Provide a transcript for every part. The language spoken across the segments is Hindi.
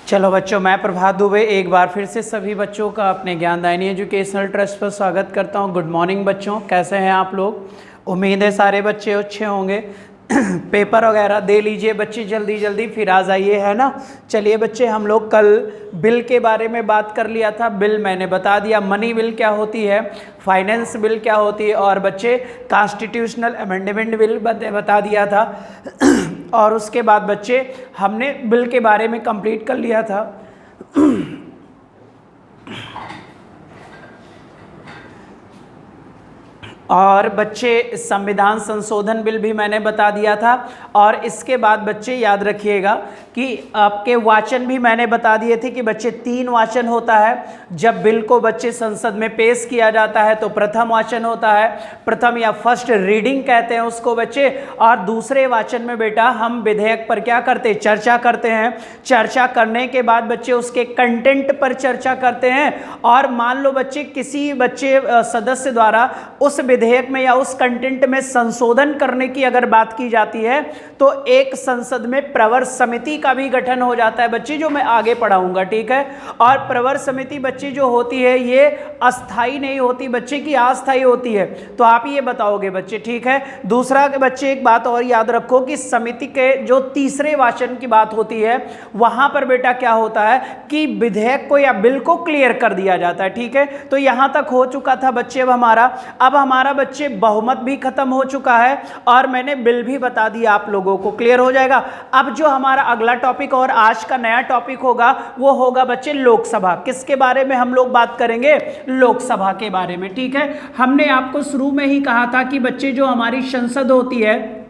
चलो बच्चों, मैं प्रभात दुबे एक बार फिर से सभी बच्चों का अपने ज्ञानदायिनी एजुकेशनल ट्रस्ट पर स्वागत करता हूं। गुड मॉर्निंग बच्चों, कैसे हैं आप लोग? उम्मीद है सारे बच्चे अच्छे होंगे। पेपर वगैरह दे लीजिए बच्चे जल्दी जल्दी, फिर आ जाइए, है ना। चलिए बच्चे, हम लोग कल बिल के बारे में बात कर लिया था। बिल मैंने बता दिया, मनी बिल क्या होती है, फाइनेंस बिल क्या होती है, और बच्चे कॉन्स्टिट्यूशनल अमेंडमेंट बिल बता दिया था। और उसके बाद बच्चे हमने बिल के बारे में कंप्लीट कर लिया था। और बच्चे संविधान संशोधन बिल भी मैंने बता दिया था। और इसके बाद बच्चे याद रखिएगा कि आपके वाचन भी मैंने बता दिए थे कि बच्चे 3 वाचन होता है। जब बिल को बच्चे संसद में पेश किया जाता है तो प्रथम वाचन होता है, प्रथम या फर्स्ट रीडिंग कहते हैं उसको बच्चे। और दूसरे वाचन में बेटा हम विधेयक पर क्या करते हैं, चर्चा करते हैं। चर्चा करने के बाद बच्चे उसके कंटेंट पर चर्चा करते हैं। और मान लो बच्चे किसी सदस्य द्वारा उस विधेयक में या उस कंटेंट में संशोधन करने की अगर बात की जाती है तो एक संसद में प्रवर समिति का भी गठन हो जाता है बच्चे, जो मैं आगे पढ़ाऊंगा, ठीक है। और प्रवर समिति बच्चे जो होती है ये अस्थाई नहीं होती बच्चे की, अस्थाई होती है। तो आप ये बताओगे बच्चे, ठीक है। दूसरा बच्चे एक बात और याद रखो कि समिति के जो तीसरे वाचन की बात होती है वहां पर बेटा क्या होता है कि विधेयक को या बिल को क्लियर कर दिया जाता है, ठीक है। तो यहां तक हो चुका था बच्चे अब हमारा बच्चे बहुमत भी खत्म हो चुका है और मैंने बिल भी बता दिया आप लोगों को, क्लियर हो जाएगा। अब जो हमारा अगला टॉपिक और आज का नया टॉपिक होगा वो होगा बच्चे लोकसभा। किसके बारे में हम लोग बात करेंगे? लोकसभा के बारे में, ठीक है। हमने आपको शुरू में ही कहा था कि बच्चे जो हमारी संसद होती है,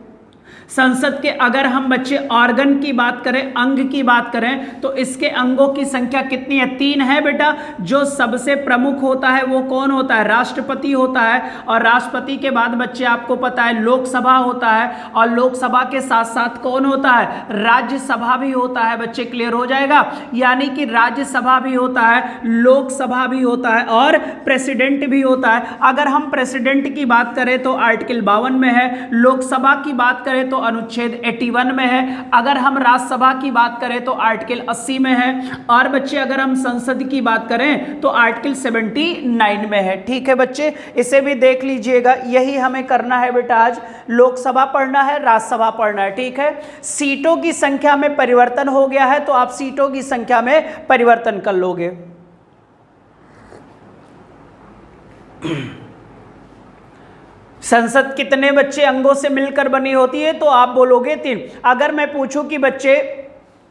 संसद के अगर हम बच्चे ऑर्गन की बात करें, अंग की बात करें, तो इसके अंगों की संख्या कितनी है? 3 है बेटा। जो सबसे प्रमुख होता है वो कौन होता है? राष्ट्रपति होता है। और राष्ट्रपति के बाद बच्चे आपको पता है लोकसभा होता है। और लोकसभा के साथ साथ कौन होता है? राज्यसभा भी होता है बच्चे, क्लियर हो जाएगा। यानी कि राज्यसभा भी होता है, लोकसभा भी होता है और प्रेसिडेंट भी होता है। अगर हम प्रेसिडेंट की बात करें तो आर्टिकल 52 में है, लोकसभा की बात करें तो अनुच्छेद 81 में है, अगर हम राज्यसभा की बात करें तो आर्टिकल 80 में है, और बच्चे अगर हम संसद की बात करें तो आर्टिकल 79 में है, ठीक है बच्चे। इसे भी देख लीजिएगा। यही हमें करना है बेटा, आज लोकसभा पढ़ना है, राज्यसभा पढ़ना है, ठीक है। सीटों की संख्या में परिवर्तन हो गया है तो आप सीटों की संख्या में परिवर्तन कर लोगे। संसद कितने बच्चे अंगों से मिलकर बनी होती है? तो आप बोलोगे 3। अगर मैं पूछूं कि बच्चे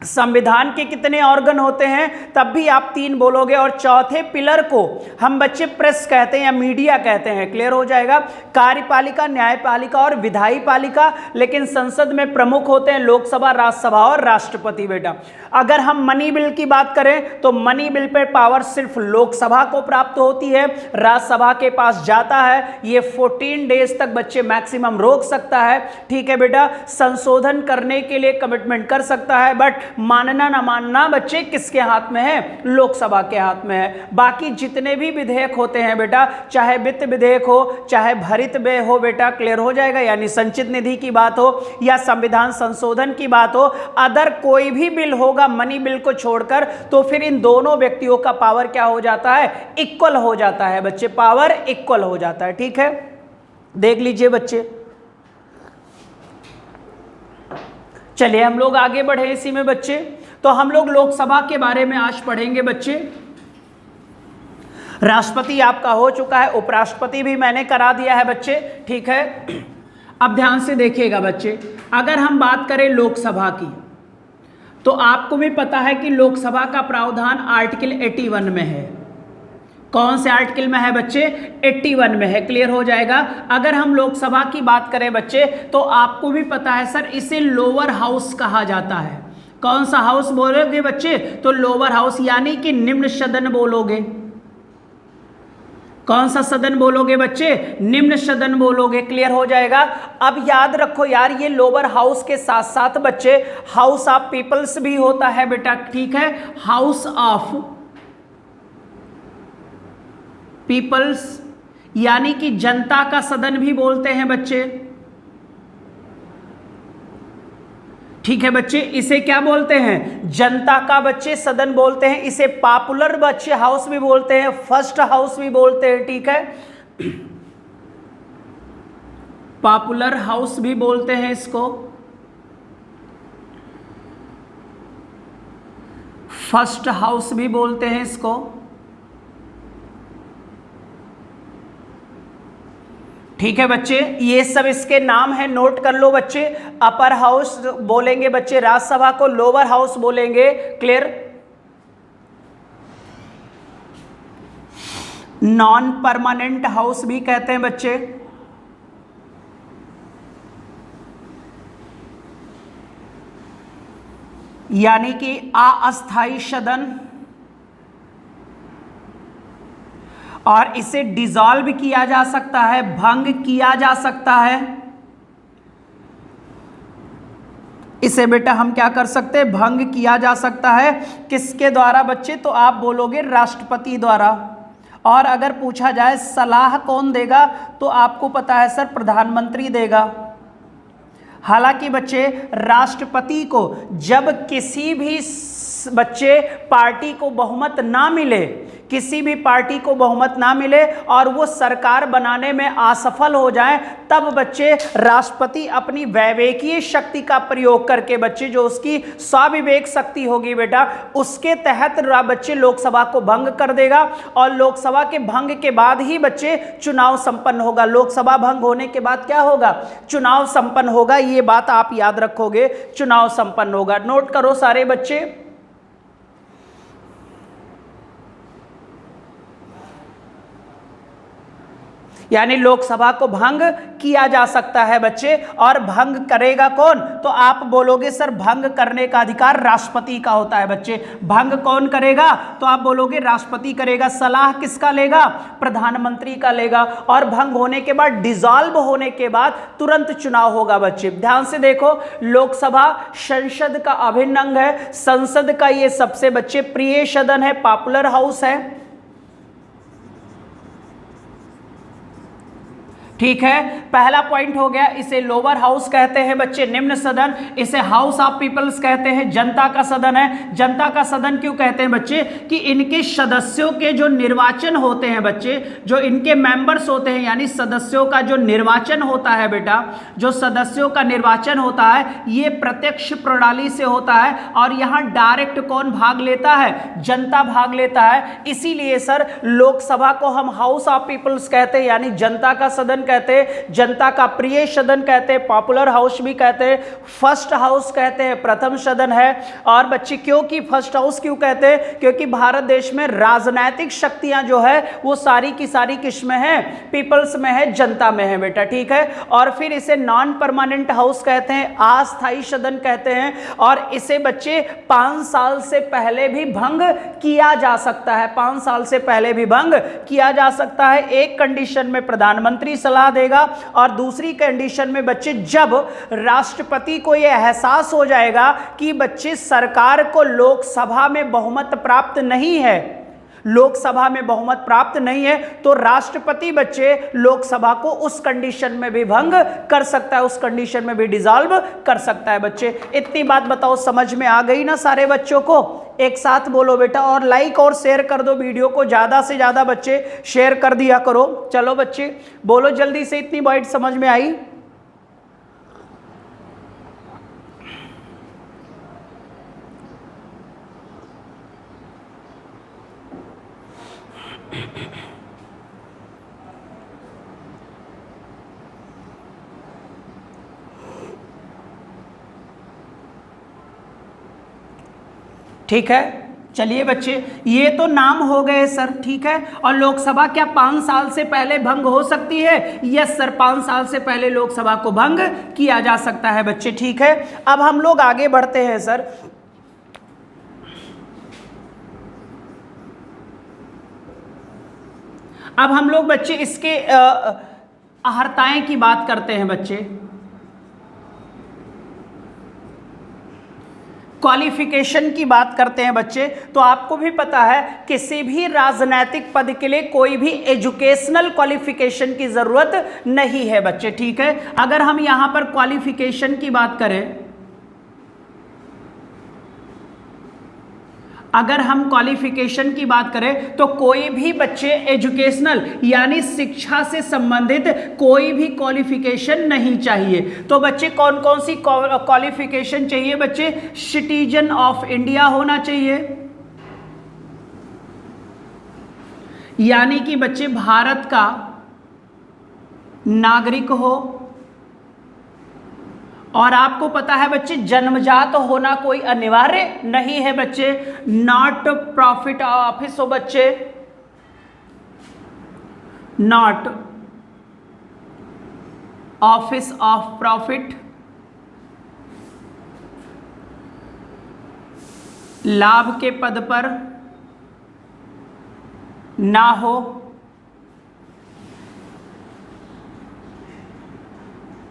संविधान के कितने ऑर्गन होते हैं, तब भी आप 3 बोलोगे। और चौथे पिलर को हम बच्चे प्रेस कहते हैं या मीडिया कहते हैं, क्लियर हो जाएगा। कार्यपालिका, न्यायपालिका और विधायी पालिका, लेकिन संसद में प्रमुख होते हैं लोकसभा, राज्यसभा और राष्ट्रपति बेटा। अगर हम मनी बिल की बात करें तो मनी बिल पर पावर सिर्फ लोकसभा को प्राप्त होती है, राज्यसभा के पास जाता है। ये 14 डेज तक बच्चे मैक्सिमम रोक सकता है, ठीक है बेटा। संशोधन करने के लिए कमिटमेंट कर सकता है, बट मानना ना मानना बच्चे किसके हाथ में है? लोकसभा के हाथ में है। बाकी जितने भी विधेयक होते हैं बेटा, चाहे वित्त विधेयक हो, चाहे भरित व्यय हो बेटा, क्लियर हो जाएगा, यानी संचित निधि की बात हो या संविधान संशोधन की बात हो, अदर कोई भी बिल होगा मनी बिल को छोड़कर, तो फिर इन दोनों व्यक्तियों का पावर क्या हो जाता है? इक्वल हो जाता है बच्चे, पावर इक्वल हो जाता है, ठीक है। देख लीजिए बच्चे। चलिए हम लोग आगे बढ़े इसी में बच्चे। तो हम लोग लोकसभा के बारे में आज पढ़ेंगे बच्चे। राष्ट्रपति आपका हो चुका है, उपराष्ट्रपति भी मैंने करा दिया है बच्चे, ठीक है। अब ध्यान से देखिएगा बच्चे, अगर हम बात करें लोकसभा की तो आपको भी पता है कि लोकसभा का प्रावधान आर्टिकल 81 में है। कौन से आर्टिकल में है बच्चे? 81 में है, क्लियर हो जाएगा। अगर हम लोकसभा की बात करें बच्चे तो आपको भी पता है सर, इसे लोअर हाउस कहा जाता है। कौन सा हाउस बोलोगे बच्चे? तो लोअर हाउस, यानी कि निम्न सदन बोलोगे। कौन सा सदन बोलोगे बच्चे? निम्न सदन बोलोगे, क्लियर हो जाएगा। अब याद रखो यार, ये लोअर हाउस के साथ साथ बच्चे हाउस ऑफ पीपल्स भी होता है बेटा, ठीक है। हाउस ऑफ पीपल्स यानी कि जनता का सदन भी बोलते हैं बच्चे, ठीक है बच्चे, इसे क्या बोलते हैं? जनता का बच्चे सदन बोलते हैं। इसे पॉपुलर बच्चे हाउस भी बोलते हैं, फर्स्ट हाउस भी बोलते हैं। ठीक है, पॉपुलर हाउस भी बोलते हैं इसको, फर्स्ट हाउस भी बोलते हैं इसको। ठीक है बच्चे, ये सब इसके नाम है, नोट कर लो बच्चे। अपर हाउस बोलेंगे बच्चे राज्यसभा को, लोअर हाउस बोलेंगे, क्लियर। नॉन परमानेंट हाउस भी कहते हैं बच्चे, यानी कि अस्थायी सदन। और इसे डिसॉल्व किया जा सकता है, भंग किया जा सकता है। इसे बेटा हम क्या कर सकते हैं? भंग किया जा सकता है। किसके द्वारा बच्चे? तो आप बोलोगे राष्ट्रपति द्वारा। और अगर पूछा जाए सलाह कौन देगा, तो आपको पता है सर प्रधानमंत्री देगा। हालांकि बच्चे राष्ट्रपति को जब किसी भी बच्चे पार्टी को बहुमत ना मिले, किसी भी पार्टी को बहुमत ना मिले और वो सरकार बनाने में असफल हो जाए, तब बच्चे राष्ट्रपति अपनी वैवेकीय शक्ति का प्रयोग करके बच्चे, जो उसकी स्वाविवेक शक्ति होगी बेटा, उसके तहत बच्चे लोकसभा को भंग कर देगा। और लोकसभा के भंग के बाद ही बच्चे चुनाव संपन्न होगा। लोकसभा भंग होने के बाद क्या होगा? चुनाव संपन्न होगा। ये बात आप याद रखोगे, चुनाव संपन्न होगा। नोट करो सारे बच्चे। यानी लोकसभा को भंग किया जा सकता है बच्चे। और भंग करेगा कौन? तो आप बोलोगे सर भंग करने का अधिकार राष्ट्रपति का होता है बच्चे। भंग कौन करेगा? तो आप बोलोगे राष्ट्रपति करेगा। सलाह किसका लेगा? प्रधानमंत्री का लेगा। और भंग होने के बाद, डिसॉल्व होने के बाद तुरंत चुनाव होगा बच्चे। ध्यान से देखो, लोकसभा संसद का अभिन्न अंग है। संसद का ये सबसे बच्चे प्रिय सदन है, पॉपुलर हाउस है। ठीक है, पहला पॉइंट हो गया। इसे लोअर हाउस कहते हैं बच्चे, निम्न सदन। इसे हाउस ऑफ पीपल्स कहते हैं, जनता का सदन है। जनता का सदन क्यों कहते हैं बच्चे? कि इनके सदस्यों के जो निर्वाचन होते हैं बच्चे, जो इनके मेंबर्स होते हैं, यानी सदस्यों का जो निर्वाचन होता है बेटा, जो सदस्यों का निर्वाचन होता है, ये प्रत्यक्ष प्रणाली से होता है। और यहाँ डायरेक्ट कौन भाग लेता है? जनता भाग लेता है। इसीलिए सर लोकसभा को हम हाउस ऑफ पीपल्स कहते हैं, यानी जनता का सदन कहते हैं, जनता का प्रिय सदन कहते हैं, पॉपुलर हाउस भी कहते हैं, फर्स्ट हाउस कहते हैं, प्रथम सदन है। और बच्चे क्योंकि फर्स्ट हाउस क्यों कहते हैं? क्योंकि भारत देश में राजनीतिक शक्तियां जो है वो सारी की सारी किसमें है? पीपल्स में है, जनता में है बेटा। ठीक है, और फिर इसे नॉन परमानेंट हाउस कहते हैं, अस्थायी सदन कहते हैं। और इसे बच्चे 5 साल से पहले भी भंग किया जा सकता है, 5 साल से पहले भी भंग किया जा सकता है। एक कंडीशन में प्रधानमंत्री सलाह देगा, और दूसरी कंडीशन में बच्चे जब राष्ट्रपति को यह एहसास हो जाएगा कि बच्चे सरकार को लोकसभा में बहुमत प्राप्त नहीं है, लोकसभा में बहुमत प्राप्त नहीं है, तो राष्ट्रपति बच्चे लोकसभा को उस कंडीशन में भी भंग कर सकता है, उस कंडीशन में भी डिसॉल्व कर सकता है बच्चे। इतनी बात बताओ, समझ में आ गई ना सारे बच्चों को? एक साथ बोलो बेटा, और लाइक और शेयर कर दो वीडियो को, ज्यादा से ज्यादा बच्चे शेयर कर दिया करो। चलो बच्चे बोलो जल्दी से, इतनी बात समझ में आई? ठीक है, चलिए बच्चे, ये तो नाम हो गए सर। ठीक है, और लोकसभा क्या 5 साल से पहले भंग हो सकती है? यस सर, 5 साल से पहले लोकसभा को भंग किया जा सकता है बच्चे। ठीक है, अब हम लोग आगे बढ़ते हैं सर। अब हम लोग बच्चे इसके अहर्ताएं की बात करते हैं बच्चे, क्वालिफिकेशन की बात करते हैं बच्चे। तो आपको भी पता है किसी भी राजनीतिक पद के लिए कोई भी एजुकेशनल क्वालिफिकेशन की जरूरत नहीं है बच्चे। ठीक है, अगर हम यहां पर क्वालिफिकेशन की बात करें, अगर हम क्वालिफिकेशन की बात करें तो कोई भी बच्चे एजुकेशनल यानी शिक्षा से संबंधित कोई भी क्वालिफिकेशन नहीं चाहिए। तो बच्चे कौन कौन सी क्वालिफिकेशन चाहिए बच्चे? सिटीजन ऑफ इंडिया होना चाहिए, यानी कि बच्चे भारत का नागरिक हो। और आपको पता है बच्चे जन्मजात होना कोई अनिवार्य नहीं है बच्चे। नॉट प्रॉफिट ऑफिस हो बच्चे, नॉट ऑफिस ऑफ प्रॉफिट, लाभ के पद पर ना हो,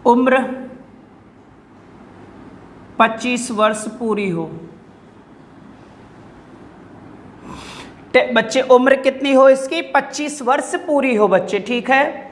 उम्र 25 वर्ष पूरी हो। बच्चे उम्र कितनी हो इसकी? 25 वर्ष पूरी हो बच्चे, ठीक है।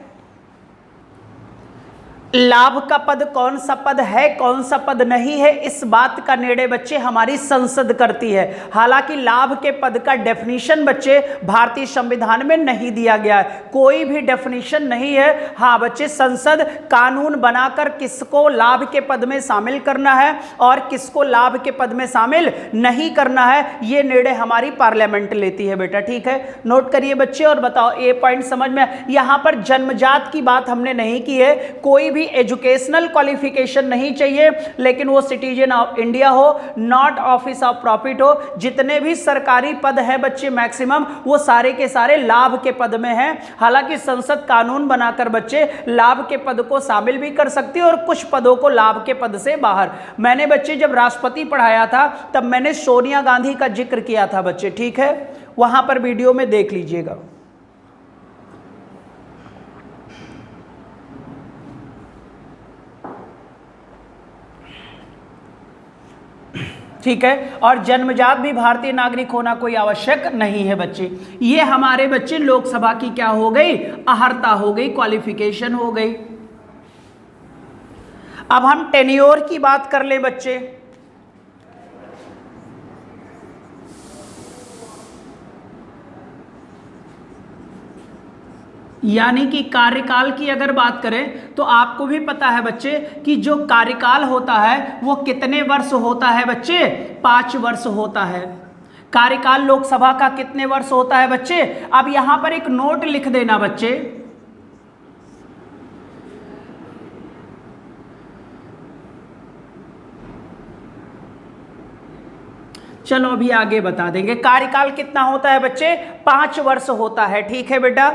लाभ का पद कौन सा पद है, कौन सा पद नहीं है, इस बात का निर्णय बच्चे हमारी संसद करती है। हालांकि लाभ के पद का डेफिनेशन बच्चे भारतीय संविधान में नहीं दिया गया है, कोई भी डेफिनेशन नहीं है। हाँ बच्चे, संसद कानून बनाकर किसको लाभ के पद में शामिल करना है और किसको लाभ के पद में शामिल नहीं करना है, ये निर्णय हमारी पार्लियामेंट लेती है बेटा, ठीक है। नोट करिए बच्चे और बताओ, ये पॉइंट समझ में। यहां पर जन्मजात की बात हमने नहीं की है, कोई भी एजुकेशनल क्वालिफिकेशन नहीं चाहिए, लेकिन वो सिटीजन ऑफ इंडिया हो, नॉट ऑफिस ऑफ प्रॉफिट हो। जितने भी सरकारी पद है बच्चे मैक्सिमम, वो सारे के सारे लाभ के पद में हैं। हालांकि संसद कानून बनाकर बच्चे लाभ के पद को शामिल भी कर सकती है और कुछ पदों को लाभ के पद से बाहर। मैंने बच्चे जब राष्ट्रपति पढ़ाया था तब मैंने सोनिया गांधी का जिक्र किया था बच्चे, ठीक है, वहां पर वीडियो में देख लीजिएगा। ठीक है। और जन्मजात भी भारतीय नागरिक होना कोई आवश्यक नहीं है बच्चे। ये हमारे बच्चे लोकसभा की क्या हो गई? अहर्ता हो गई, क्वालिफिकेशन हो गई। अब हम टेन्योर की बात कर ले बच्चे। यानी कि कार्यकाल की अगर बात करें तो आपको भी पता है बच्चे कि जो कार्यकाल होता है वो कितने वर्ष होता है बच्चे? 5 वर्ष होता है। कार्यकाल लोकसभा का कितने वर्ष होता है बच्चे? अब यहां पर एक नोट लिख देना बच्चे, चलो अभी आगे बता देंगे। कार्यकाल कितना होता है बच्चे? 5 वर्ष होता है, ठीक है बेटा।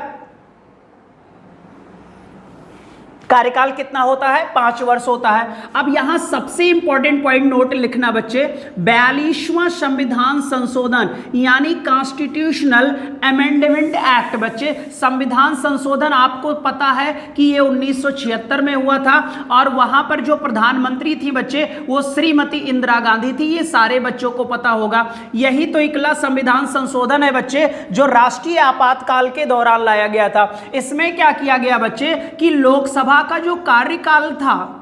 कार्यकाल कितना होता है? 5 वर्ष होता है। अब यहां सबसे इंपॉर्टेंट पॉइंट नोट लिखना बच्चे, 42वां संविधान संशोधन यानी कॉन्स्टिट्यूशनल अमेंडमेंट एक्ट। बच्चे संविधान संशोधन आपको पता है कि ये 1976 में हुआ था और वहां पर जो प्रधानमंत्री थी बच्चे वो श्रीमती इंदिरा गांधी थी, ये सारे बच्चों को पता होगा। यही तो इकला संविधान संशोधन है बच्चे जो राष्ट्रीय आपातकाल के दौरान लाया गया था। इसमें क्या किया गया बच्चे कि लोकसभा का जो कार्यकाल था,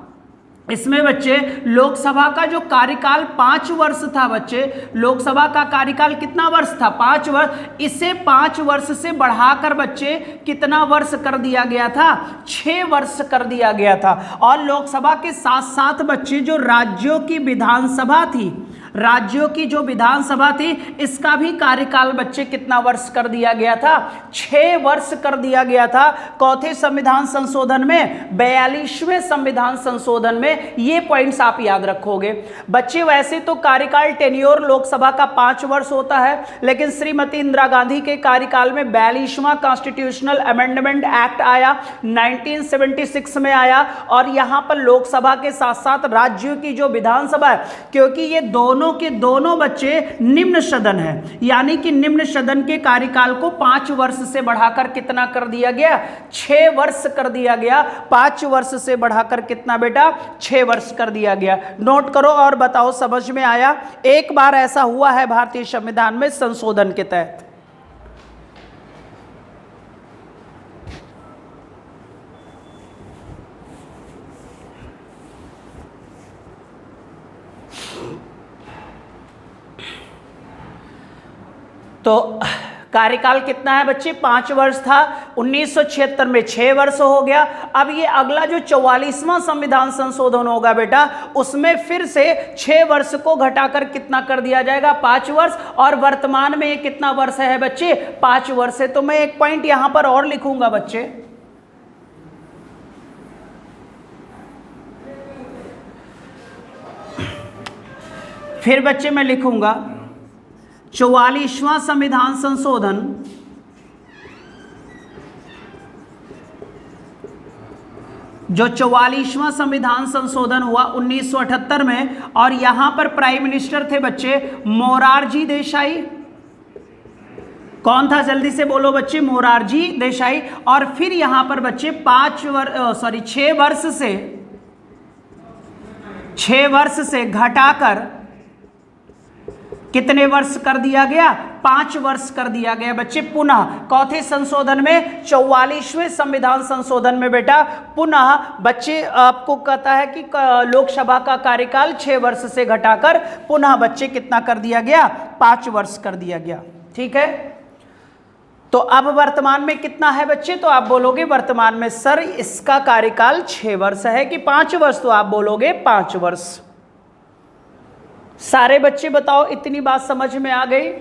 इसमें बच्चे लोकसभा का जो कार्यकाल 5 वर्ष था बच्चे, लोकसभा का कार्यकाल कितना वर्ष था? 5 वर्ष। इसे 5 वर्ष से बढ़ाकर बच्चे कितना वर्ष कर दिया गया था? 6 वर्ष कर दिया गया था। और लोकसभा के साथ साथ बच्चे जो राज्यों की विधानसभा थी, राज्यों की जो विधानसभा थी, इसका भी कार्यकाल बच्चे कितना वर्ष कर दिया गया था? 6 वर्ष कर दिया गया था। चौथे संविधान संशोधन में, 42वें संविधान संशोधन में ये पॉइंट्स आप याद रखोगे बच्चे। वैसे तो कार्यकाल टेन्योर लोकसभा का 5 वर्ष होता है, लेकिन श्रीमती इंदिरा गांधी के कार्यकाल में 42वां कॉन्स्टिट्यूशनल अमेंडमेंट एक्ट आया, 1976 में आया। और यहां पर लोकसभा के साथ साथ राज्यों की जो विधानसभा है, क्योंकि ये दोनों के दोनों बच्चे निम्न सदन है, यानी कि निम्न सदन के कार्यकाल को 5 वर्ष से बढ़ाकर कितना कर दिया गया? 6 वर्ष कर दिया गया। 5 वर्ष से बढ़ाकर कितना बेटा? 6 वर्ष कर दिया गया। नोट करो और बताओ समझ में आया? एक बार ऐसा हुआ है भारतीय संविधान में संशोधन के तहत। तो कार्यकाल कितना है बच्चे, 5 वर्ष था। 1976 में 6 वर्ष हो गया। अब ये अगला जो 44वां संविधान संशोधन होगा बेटा, उसमें फिर से 6 वर्ष को घटाकर कितना कर दिया जाएगा, 5 वर्ष। और वर्तमान में ये कितना वर्ष है बच्चे, 5 वर्ष है। तो मैं एक पॉइंट यहां पर और लिखूंगा बच्चे, फिर बच्चे मैं लिखूंगा 44वां संविधान संशोधन जो 44वां संविधान संशोधन हुआ 1978 में, और यहां पर प्राइम मिनिस्टर थे बच्चे मोरारजी देसाई। कौन था, जल्दी से बोलो बच्चे, मोरारजी देसाई। और फिर यहां पर बच्चे 6 वर्ष से घटाकर कितने वर्ष कर दिया गया, 5 वर्ष कर दिया गया बच्चे। पुनः चौथे संशोधन में 44वें संविधान संशोधन में बेटा पुनः बच्चे आपको कहता है कि लोकसभा का कार्यकाल 6 वर्ष से घटाकर पुनः बच्चे कितना कर दिया गया, 5 वर्ष कर दिया गया। ठीक है, तो अब वर्तमान में कितना है बच्चे, तो आप बोलोगे वर्तमान में सर इसका कार्यकाल 6 वर्ष है कि 5 वर्ष, तो आप बोलोगे 5 वर्ष। सारे बच्चे बताओ इतनी बात समझ में आ गई।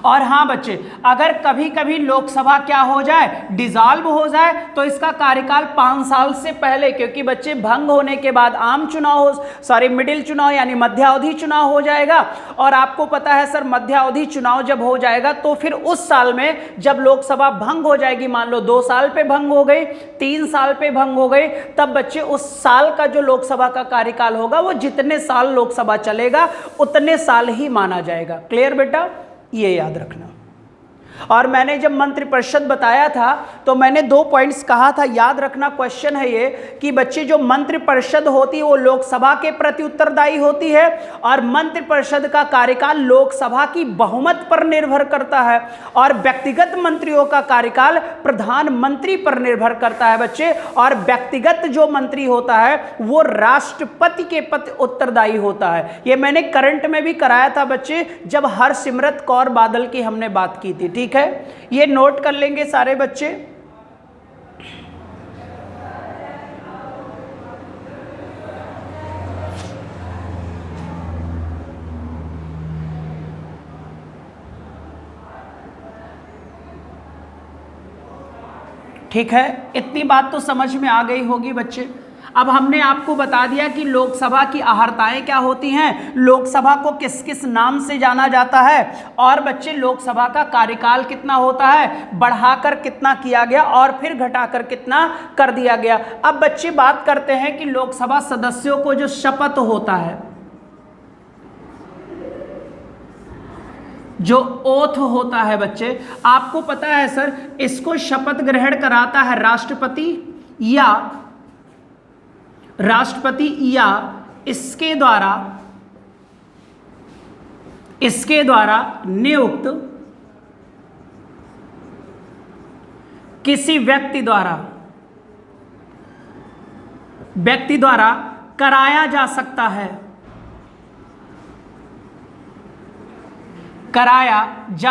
और हाँ बच्चे, अगर कभी कभी लोकसभा क्या हो जाए, डिसॉल्व हो जाए, तो इसका कार्यकाल 5 साल से पहले, क्योंकि बच्चे भंग होने के बाद आम चुनाव मिडिल चुनाव यानी मध्यावधि चुनाव हो जाएगा। और आपको पता है सर मध्यावधि चुनाव जब हो जाएगा तो फिर उस साल में जब लोकसभा भंग हो जाएगी, मान लो 2 साल पे भंग हो गई, 3 साल पे भंग हो गई, तब बच्चे उस साल का जो लोकसभा का कार्यकाल होगा वो जितने साल लोकसभा चलेगा उतने साल ही माना जाएगा। क्लियर बेटा, ये याद रखना। और मैंने जब मंत्रिपरिषद बताया था तो मैंने 2 पॉइंट्स कहा था, याद रखना। क्वेश्चन है ये कि बच्चे जो मंत्रिपरिषद होती है वो लोकसभा के प्रति उत्तरदायी होती है, और मंत्रिपरिषद का कार्यकाल लोकसभा की बहुमत पर निर्भर करता है, और व्यक्तिगत मंत्रियों का कार्यकाल प्रधानमंत्री पर निर्भर करता है बच्चे। और व्यक्तिगत जो मंत्री होता है वो राष्ट्रपति के प्रति उत्तरदायी होता है। ये मैंने करंट में भी कराया था बच्चे, जब हरसिमरत कौर बादल की हमने बात की थी। ठीक है, ये नोट कर लेंगे सारे बच्चे। ठीक है, इतनी बात तो समझ में आ गई होगी बच्चे। अब हमने आपको बता दिया कि लोकसभा की अहर्ताएं क्या होती हैं, लोकसभा को किस किस नाम से जाना जाता है, और बच्चे लोकसभा का कार्यकाल कितना होता है, बढ़ाकर कितना किया गया और फिर घटाकर कितना कर दिया गया। अब बच्चे बात करते हैं कि लोकसभा सदस्यों को जो शपथ होता है, जो ओथ होता है बच्चे, आपको पता है सर इसको शपथ ग्रहण कराता है राष्ट्रपति या इसके द्वारा नियुक्त किसी व्यक्ति द्वारा कराया जा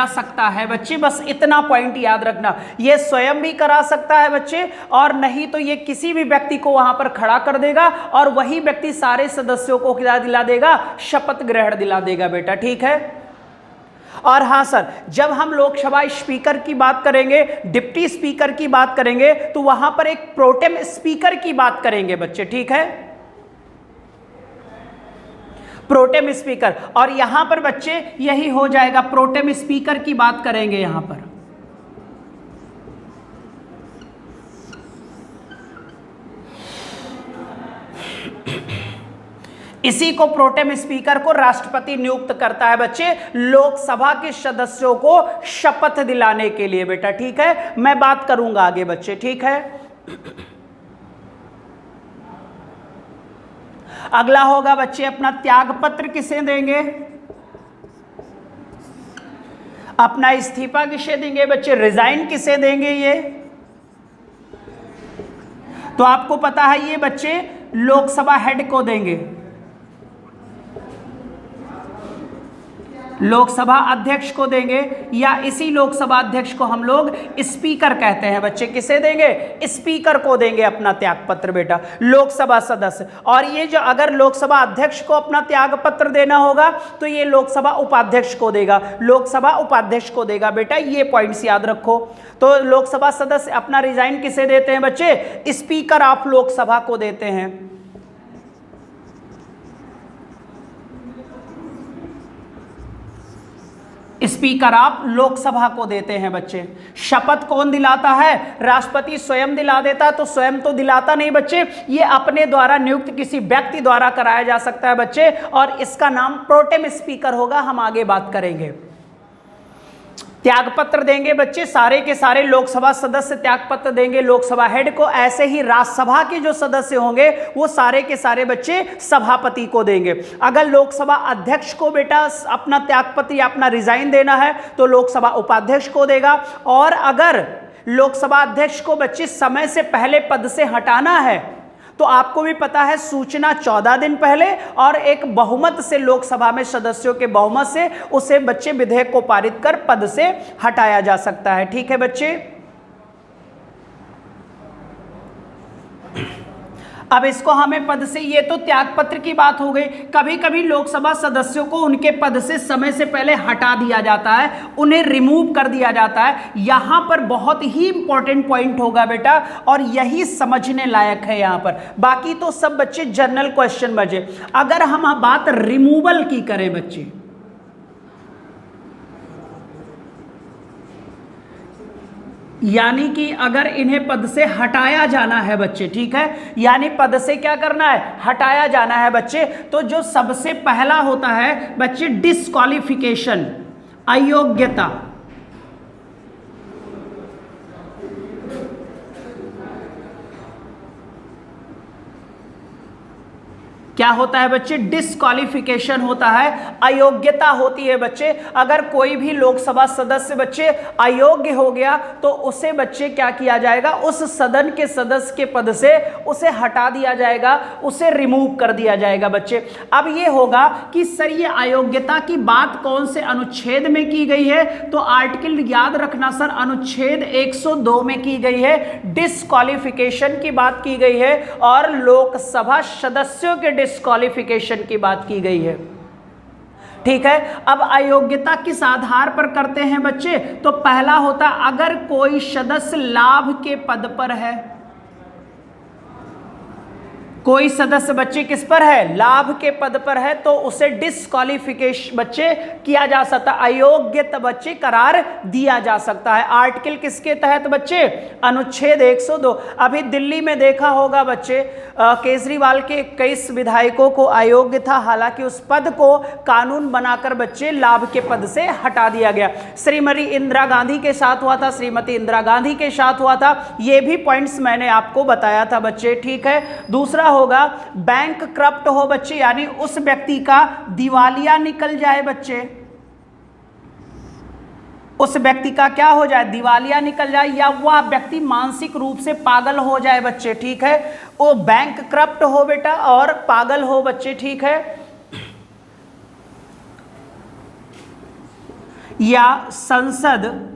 सकता है बच्चे। बस इतना पॉइंट याद रखना, ये स्वयं भी करा सकता है बच्चे, और नहीं तो ये किसी भी व्यक्ति को वहां पर खड़ा कर देगा और वही व्यक्ति सारे सदस्यों को क्या दिला देगा, शपथ ग्रहण दिला देगा बेटा। ठीक है, और हाँ सर, जब हम लोकसभा स्पीकर की बात करेंगे, डिप्टी स्पीकर की बात करेंगे, तो वहां पर एक प्रोटेम स्पीकर की बात करेंगे बच्चे। ठीक है, प्रोटेम स्पीकर, और यहां पर बच्चे यही हो जाएगा, प्रोटेम स्पीकर की बात करेंगे यहां पर। इसी को प्रोटेम स्पीकर को राष्ट्रपति नियुक्त करता है बच्चे, लोकसभा के सदस्यों को शपथ दिलाने के लिए बेटा। ठीक है, मैं बात करूंगा आगे बच्चे। ठीक है, अगला होगा बच्चे अपना त्याग पत्र किसे देंगे, अपना इस्तीफा किसे देंगे बच्चे, रिजाइन किसे देंगे। ये तो आपको पता है ये बच्चे लोकसभा हेड को देंगे। लोकसभा अध्यक्ष को देंगे, या इसी लोकसभा अध्यक्ष को हम लोग स्पीकर कहते हैं बच्चे। किसे देंगे? स्पीकर को देंगे अपना त्याग पत्र बेटा, लोकसभा सदस्य। और ये जो अगर लोकसभा अध्यक्ष को अपना त्याग पत्र देना होगा तो ये लोकसभा उपाध्यक्ष को देगा, लोकसभा उपाध्यक्ष को देगा बेटा, ये पॉइंट्स याद रखो। तो लोकसभा सदस्य अपना रिजाइन किसे देते हैं बच्चे? स्पीकर ऑफ लोकसभा को देते हैं। स्पीकर ऑफ लोकसभा को देते हैं बच्चे। शपथ कौन दिलाता है? राष्ट्रपति स्वयं दिला देता है। तो स्वयं तो दिलाता नहीं बच्चे, ये अपने द्वारा नियुक्त किसी व्यक्ति द्वारा कराया जा सकता है बच्चे, और इसका नाम प्रोटेम स्पीकर होगा। हम आगे बात करेंगे। त्यागपत्र देंगे बच्चे, सारे के सारे लोकसभा सदस्य त्यागपत्र देंगे लोकसभा हेड को। ऐसे ही राज्यसभा के जो सदस्य होंगे वो सारे के सारे बच्चे सभापति को देंगे। अगर लोकसभा अध्यक्ष को बेटा अपना त्यागपत्र या अपना रिजाइन देना है तो लोकसभा उपाध्यक्ष को देगा। और अगर लोकसभा अध्यक्ष को बच्चे समय से पहले पद से हटाना है तो आपको भी पता है सूचना 14 दिन पहले और एक बहुमत से, लोकसभा में सदस्यों के बहुमत से उसे बच्चे विधेयक को पारित कर पद से हटाया जा सकता है। ठीक है बच्चे। अब इसको हमें पद से, ये तो त्यागपत्र की बात हो गई। कभी कभी लोकसभा सदस्यों को उनके पद से समय से पहले हटा दिया जाता है, उन्हें रिमूव कर दिया जाता है। यहां पर बहुत ही इंपॉर्टेंट पॉइंट होगा बेटा, और यही समझने लायक है यहां पर। बाकी तो सब बच्चे जनरल क्वेश्चन बचे। अगर हम बात रिमूवल की करें बच्चे, यानी कि अगर इन्हें पद से हटाया जाना है बच्चे, ठीक है, यानी पद से क्या करना है? हटाया जाना है बच्चे। तो जो सबसे पहला होता है बच्चे डिस्क्वालिफिकेशन, अयोग्यता। क्या होता है बच्चे? डिस्क्वालिफिकेशन होता है, अयोग्यता होती है बच्चे। अगर कोई भी लोकसभा सदस्य बच्चे अयोग्य हो गया तो उसे बच्चे क्या किया जाएगा? उस सदन के सदस्य के पद से उसे हटा दिया जाएगा, उसे रिमूव कर दिया जाएगा बच्चे। अब ये होगा कि सर ये अयोग्यता की बात कौन से अनुच्छेद में की गई है? तो आर्टिकल याद रखना सर, अनुच्छेद 102 में की गई है, डिस्क्वालिफिकेशन की बात की गई है, और लोकसभा सदस्यों के डिस्क्वालिफिकेशन की बात की गई है। ठीक है। अब अयोग्यता किस आधार पर करते हैं बच्चे? तो पहला होता अगर कोई सदस्य लाभ के पद पर है, कोई सदस्य बच्चे किस पर है? लाभ के पद पर है, तो उसे डिस्क्वालिफिकेशन बच्चे किया जा सकता, अयोग्य बच्चे करार दिया जा सकता है। आर्टिकल किसके तहत बच्चे? अनुच्छेद 102। अभी दिल्ली में देखा होगा बच्चे, केजरीवाल के 21 विधायकों को अयोग्य था, हालांकि उस पद को कानून बनाकर बच्चे लाभ के पद से हटा दिया गया। श्रीमती इंदिरा गांधी के साथ हुआ था, श्रीमती इंदिरा गांधी के साथ हुआ था। ये भी पॉइंट्स मैंने आपको बताया था बच्चे। ठीक है। दूसरा होगा बैंक करप्ट हो बच्चे, यानी उस व्यक्ति का दिवालिया निकल जाए बच्चे, उस व्यक्ति का क्या हो जाए? दिवालिया निकल जाए, या वह व्यक्ति मानसिक रूप से पागल हो जाए बच्चे। ठीक है। वो बैंक करप्ट हो बेटा और पागल हो बच्चे। ठीक है। या संसद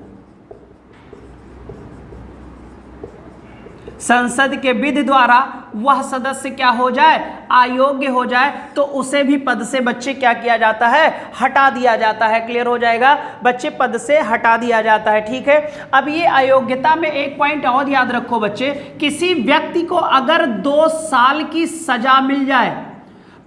के विधि द्वारा वह सदस्य क्या हो जाए? अयोग्य हो जाए, तो उसे भी पद से बच्चे क्या किया जाता है? हटा दिया जाता है। क्लियर हो जाएगा बच्चे, पद से हटा दिया जाता है। ठीक है। अब ये अयोग्यता में एक पॉइंट और याद रखो बच्चे, किसी व्यक्ति को अगर 2 साल की सजा मिल जाए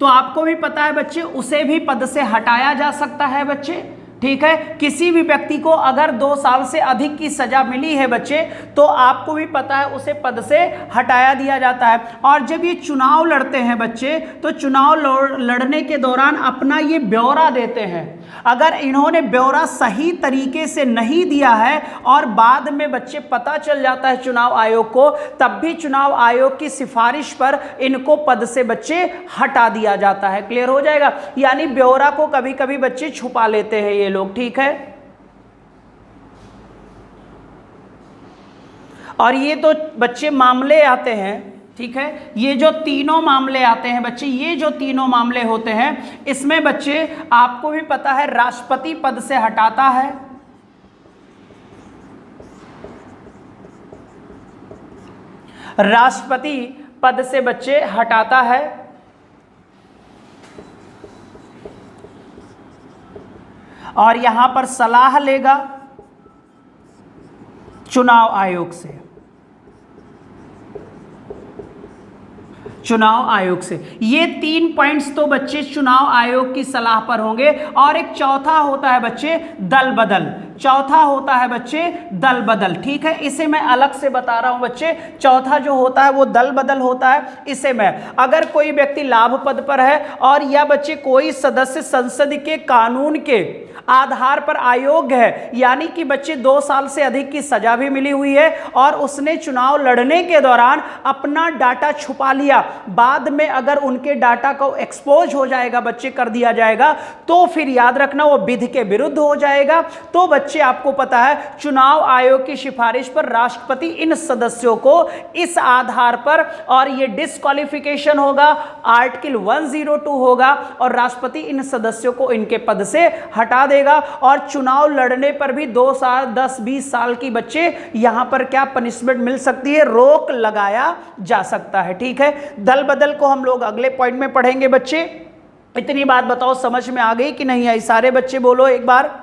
तो आपको भी पता है बच्चे उसे भी पद से हटाया जा सकता है बच्चे। ठीक है। किसी भी व्यक्ति को अगर 2 साल से अधिक की सजा मिली है बच्चे, तो आपको भी पता है उसे पद से हटाया दिया जाता है। और जब ये चुनाव लड़ते हैं बच्चे, तो चुनाव लड़ने के दौरान अपना ये ब्यौरा देते हैं। अगर इन्होंने ब्यौरा सही तरीके से नहीं दिया है और बाद में बच्चे पता चल जाता है चुनाव आयोग को, तब भी चुनाव आयोग की सिफारिश पर इनको पद से बच्चे हटा दिया जाता है। क्लियर हो जाएगा। यानी ब्यौरा को कभी कभी बच्चे छुपा लेते हैं ये लोग। ठीक है। और ये तो बच्चे मामले आते हैं ठीक है, ये जो तीनों मामले आते हैं बच्चे, ये जो तीनों मामले होते हैं, इसमें बच्चे आपको भी पता है राष्ट्रपति पद से हटाता है, राष्ट्रपति पद से बच्चे हटाता है, और यहां पर सलाह लेगा चुनाव आयोग से, चुनाव आयोग से। ये 3 पॉइंट्स तो बच्चे चुनाव आयोग की सलाह पर होंगे। और एक चौथा होता है बच्चे दल बदल, चौथा होता है बच्चे दल बदल। ठीक है, इसे मैं अलग से बता रहा हूं बच्चे। चौथा जो होता है वो दल बदल होता है। इसे मैं, अगर कोई व्यक्ति लाभ पद पर है और या बच्चे कोई सदस्य संसद के कानून के आधार पर अयोग्य है, यानी कि बच्चे 2 साल से अधिक की सजा भी मिली हुई है और उसने चुनाव लड़ने के दौरान अपना डाटा छुपा लिया, बाद में अगर उनके डाटा को एक्सपोज हो जाएगा बच्चे, कर दिया जाएगा, तो फिर याद रखना वो विधि के विरुद्ध हो जाएगा। तो बच्चे आपको पता है चुनाव आयोग की सिफारिश पर राष्ट्रपति इन सदस्यों को इस आधार पर, और ये डिस्क्वालिफिकेशन होगा, आर्टिकल 102 होगा, और राष्ट्रपति इन सदस्यों को इनके पद से हटा देगा। और चुनाव लड़ने पर भी 2 साल 10-20 साल की बच्चे यहां पर क्या पनिशमेंट मिल सकती है, रोक लगाया जा सकता है। ठीक है, दल बदल को हम लोग अगले पॉइंट में पढ़ेंगे बच्चे। इतनी बात बताओ समझ में आ गई कि नहीं आई? सारे बच्चे बोलो एक बार।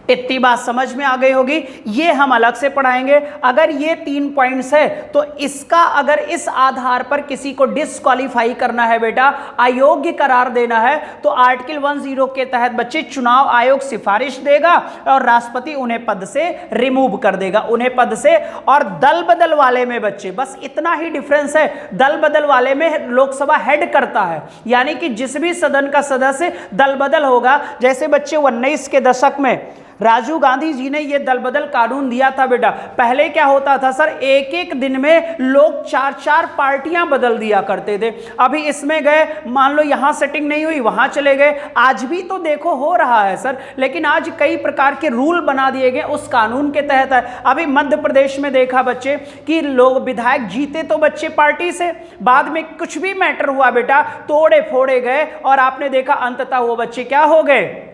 इतनी बात समझ में आ गई होगी। ये हम अलग से पढ़ाएंगे। अगर ये 3 पॉइंट्स है तो इसका, अगर इस आधार पर किसी को डिस्क्वालीफाई करना है बेटा, अयोग्य करार देना है, तो आर्टिकल 10 के तहत बच्चे चुनाव आयोग सिफारिश देगा और राष्ट्रपति उन्हें पद से रिमूव कर देगा, उन्हें पद से। और दल बदल वाले में बच्चे बस इतना ही डिफरेंस है, दल बदल वाले में लोकसभा हेड करता है, यानी कि जिस भी सदन का सदस्य दल बदल होगा, जैसे बच्चे 19 के दशक में राजीव गांधी जी ने यह दल बदल कानून दिया था बेटा। पहले क्या होता था सर, एक एक दिन में लोग 4-4 पार्टियां बदल दिया करते थे। अभी इसमें गए, मान लो यहां सेटिंग नहीं हुई, वहां चले गए। आज भी तो देखो हो रहा है सर, लेकिन आज कई प्रकार के रूल बना दिए गए उस कानून के तहत है। अभी मध्य प्रदेश में देखा बच्चे कि लोग विधायक जीते तो बच्चे पार्टी से, बाद में कुछ भी मैटर हुआ बेटा, तोड़े फोड़े गए और आपने देखा अंततः वो बच्चे क्या हो गए,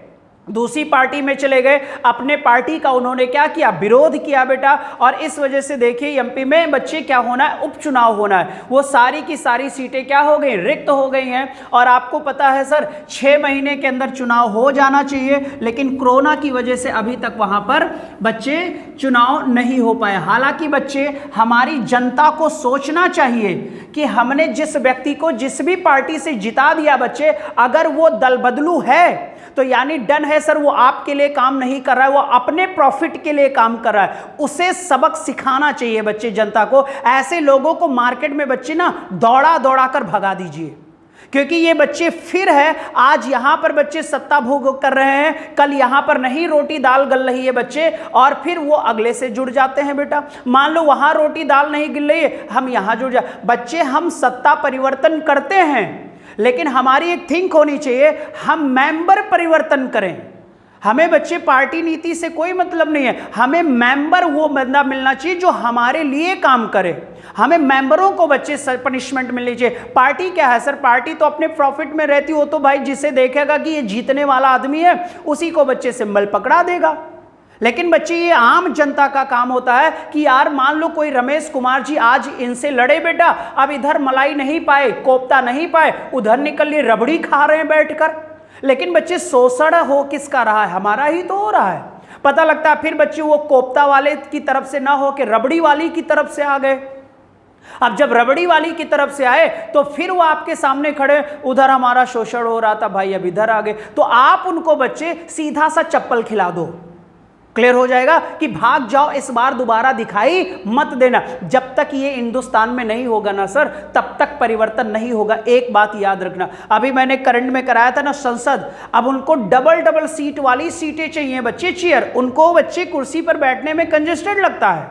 दूसरी पार्टी में चले गए। अपने पार्टी का उन्होंने क्या किया, विरोध किया बेटा। और इस वजह से देखिए एमपी में बच्चे क्या होना है, उपचुनाव होना है, वो सारी की सारी सीटें क्या हो गई, रिक्त हो गई हैं। और आपको पता है सर 6 महीने के अंदर चुनाव हो जाना चाहिए, लेकिन कोरोना की वजह से अभी तक वहां पर बच्चे चुनाव नहीं हो पाए। हालांकि बच्चे, हमारी जनता को सोचना चाहिए कि हमने जिस व्यक्ति को जिस भी पार्टी से जिता दिया बच्चे, अगर वो दल बदलू है तो यानी डन है सर, वो आपके लिए काम नहीं कर रहा है, वो अपने प्रॉफिट के लिए काम कर रहा है। उसे सबक सिखाना चाहिए बच्चे, जनता को। ऐसे लोगों को मार्केट में बच्चे ना दौड़ा दौड़ा कर भगा दीजिए, क्योंकि ये बच्चे फिर है, आज यहां पर बच्चे सत्ता भोग कर रहे हैं, कल यहां पर नहीं रोटी दाल गल रही है बच्चे, और फिर वो अगले से जुड़ जाते हैं बेटा। मान लो वहां रोटी दाल नहीं गिल रही है, हम यहां जुड़ जा बच्चे। हम सत्ता परिवर्तन करते हैं, लेकिन हमारी एक थिंक होनी चाहिए, हम मेंबर परिवर्तन करें। हमें बच्चे पार्टी नीति से कोई मतलब नहीं है, हमें मेंबर वो बंदा मिलना चाहिए जो हमारे लिए काम करे। हमें मेंबरों को बच्चे पनिशमेंट मिलनी चाहिए। पार्टी क्या है सर, पार्टी तो अपने प्रॉफिट में रहती हो, तो भाई जिसे देखेगा कि ये जीतने वाला आदमी है, उसी को बच्चे सिंबल पकड़ा देगा। लेकिन बच्चे, ये आम जनता का काम होता है कि यार मान लो कोई रमेश कुमार जी आज इनसे लड़े बेटा, अब इधर मलाई नहीं पाए, कोफ्ता नहीं पाए, उधर निकल लिए रबड़ी खा रहे हैं बैठकर। लेकिन बच्चे शोषण हो किसका रहा है, हमारा ही तो हो रहा है। पता लगता है फिर बच्चे वो कोफ्ता वाले की तरफ से ना हो के रबड़ी वाली की तरफ से आ गए। अब जब रबड़ी वाली की तरफ से आए तो फिर वो आपके सामने खड़े, उधर हमारा शोषण हो रहा था भाई, अब इधर आ गए। तो आप उनको बच्चे सीधा सा चप्पल खिला दो। क्लियर हो जाएगा कि भाग जाओ, इस बार दोबारा दिखाई मत देना। जब तक ये हिंदुस्तान में नहीं होगा ना सर, तब तक परिवर्तन नहीं होगा। एक बात याद रखना, अभी मैंने करंट में कराया था ना संसद, अब उनको डबल डबल सीट वाली सीटें चाहिए बच्चे, चेयर, उनको बच्चे कुर्सी पर बैठने में कंजेस्टेड लगता है।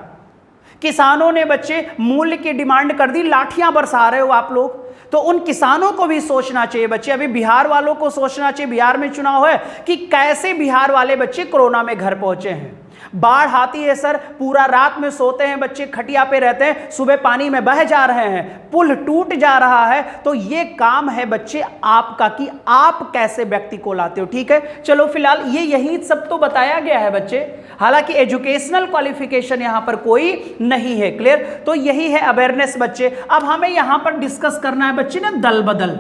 किसानों ने बच्चे मूल्य की डिमांड कर दी, लाठियां बरसा रहे हो आप लोग, तो उन किसानों को भी सोचना चाहिए बच्चे। अभी बिहार वालों को सोचना चाहिए, बिहार में चुनाव है, कि कैसे बिहार वाले बच्चे कोरोना में घर पहुंचे हैं। बाढ़ आती है सर, पूरा रात में सोते हैं बच्चे, खटिया पे रहते हैं, सुबह पानी में बह जा रहे हैं, पुल टूट जा रहा है। तो ये काम है बच्चे आपका कि आप कैसे व्यक्ति को लाते हो। ठीक है, चलो फिलहाल ये यही सब तो बताया गया है बच्चे, हालांकि एजुकेशनल क्वालिफिकेशन यहां पर कोई नहीं है। क्लियर, तो यही है अवेयरनेस बच्चे। अब हमें यहां पर डिस्कस करना है बच्चे ना दल बदल,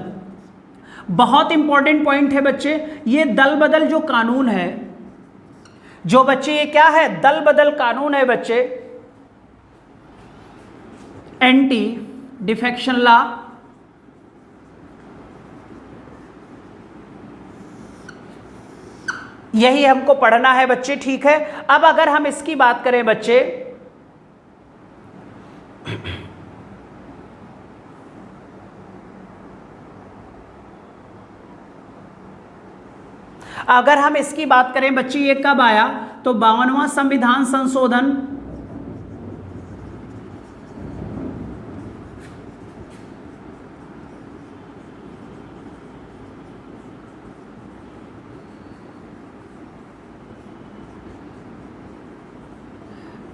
बहुत इंपॉर्टेंट पॉइंट है बच्चे। ये दल बदल जो कानून है, जो बच्चे ये क्या है, दल बदल कानून है बच्चे, एंटी डिफेक्शन लॉ, यही हमको पढ़ना है बच्चे। ठीक है, अब अगर हम इसकी बात करें बच्चे, अगर हम इसकी बात करें बच्चे, ये कब आया, तो 52वां संविधान संशोधन